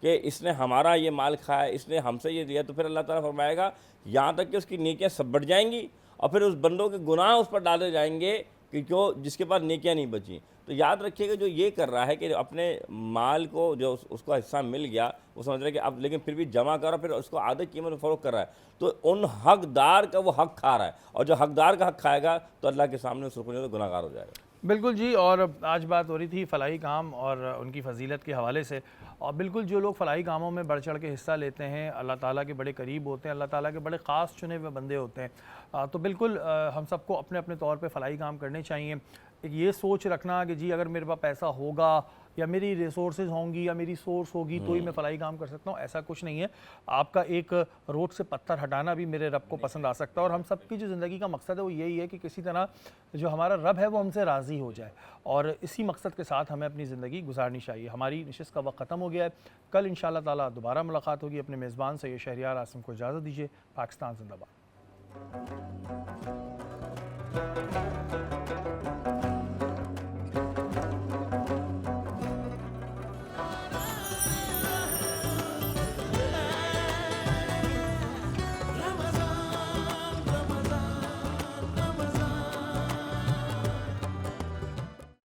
कि इसने हमारा ये माल खाया, इसने हमसे ये दिया, तो फिर अल्लाह ताला फरमाएगा यहाँ तक कि उसकी नेकियां सब बढ़ जाएंगी और फिर उस बंदों के गुनाह उस पर डाले जाएंगे कि जो जिसके पास नेकियां नहीं बची। तो याद रखिएगा, जो ये कर रहा है कि अपने माल को जो उसको हिस्सा मिल गया, वो समझ रहा है कि अब लेकिन फिर भी जमा कर रहा, फिर उसको आधी कीमत में फ़रोख्त कर रहा है, तो उन हकदार का वो हक़ खा रहा है, और जो हकदार का हक़ खाएगा तो अल्लाह के सामने उस रुकने तो गुनाहगार हो जाएगा। बिल्कुल जी। और आज बात हो रही थी फ़लाही काम और उनकी फजीलत के हवाले से, और बिल्कुल जो लोग फ़लाही कामों में बढ़ चढ़ के हिस्सा लेते हैं अल्लाह ताला के बड़े करीब होते हैं, अल्लाह ताला के बड़े ख़ास चुने हुए बंदे होते हैं। तो बिल्कुल हम सबको अपने अपने तौर पे फ़लाही काम करने चाहिए। एक ये सोच रखना कि जी अगर मेरे पास पैसा होगा या मेरी रिसोर्सेज होंगी या मेरी सोर्स होगी तो ही मैं फ़लाही काम कर सकता हूँ, ऐसा कुछ नहीं है। आपका एक रोड से पत्थर हटाना भी मेरे रब को पसंद आ सकता है, और हम सब की जो ज़िंदगी का मकसद है वो यही है कि किसी तरह जो हमारा रब है वो हमसे राज़ी हो जाए, और इसी मकसद के साथ हमें अपनी ज़िंदगी गुजारनी चाहिए। हमारी नशिस्त का वक्त ख़त्म हो गया है, कल इंशाअल्लाह ताला दोबारा मुलाकात होगी। अपने मेज़बान सैयद शहरियार आसिम को इजाज़त दीजिए। पाकिस्तान जिंदाबाद।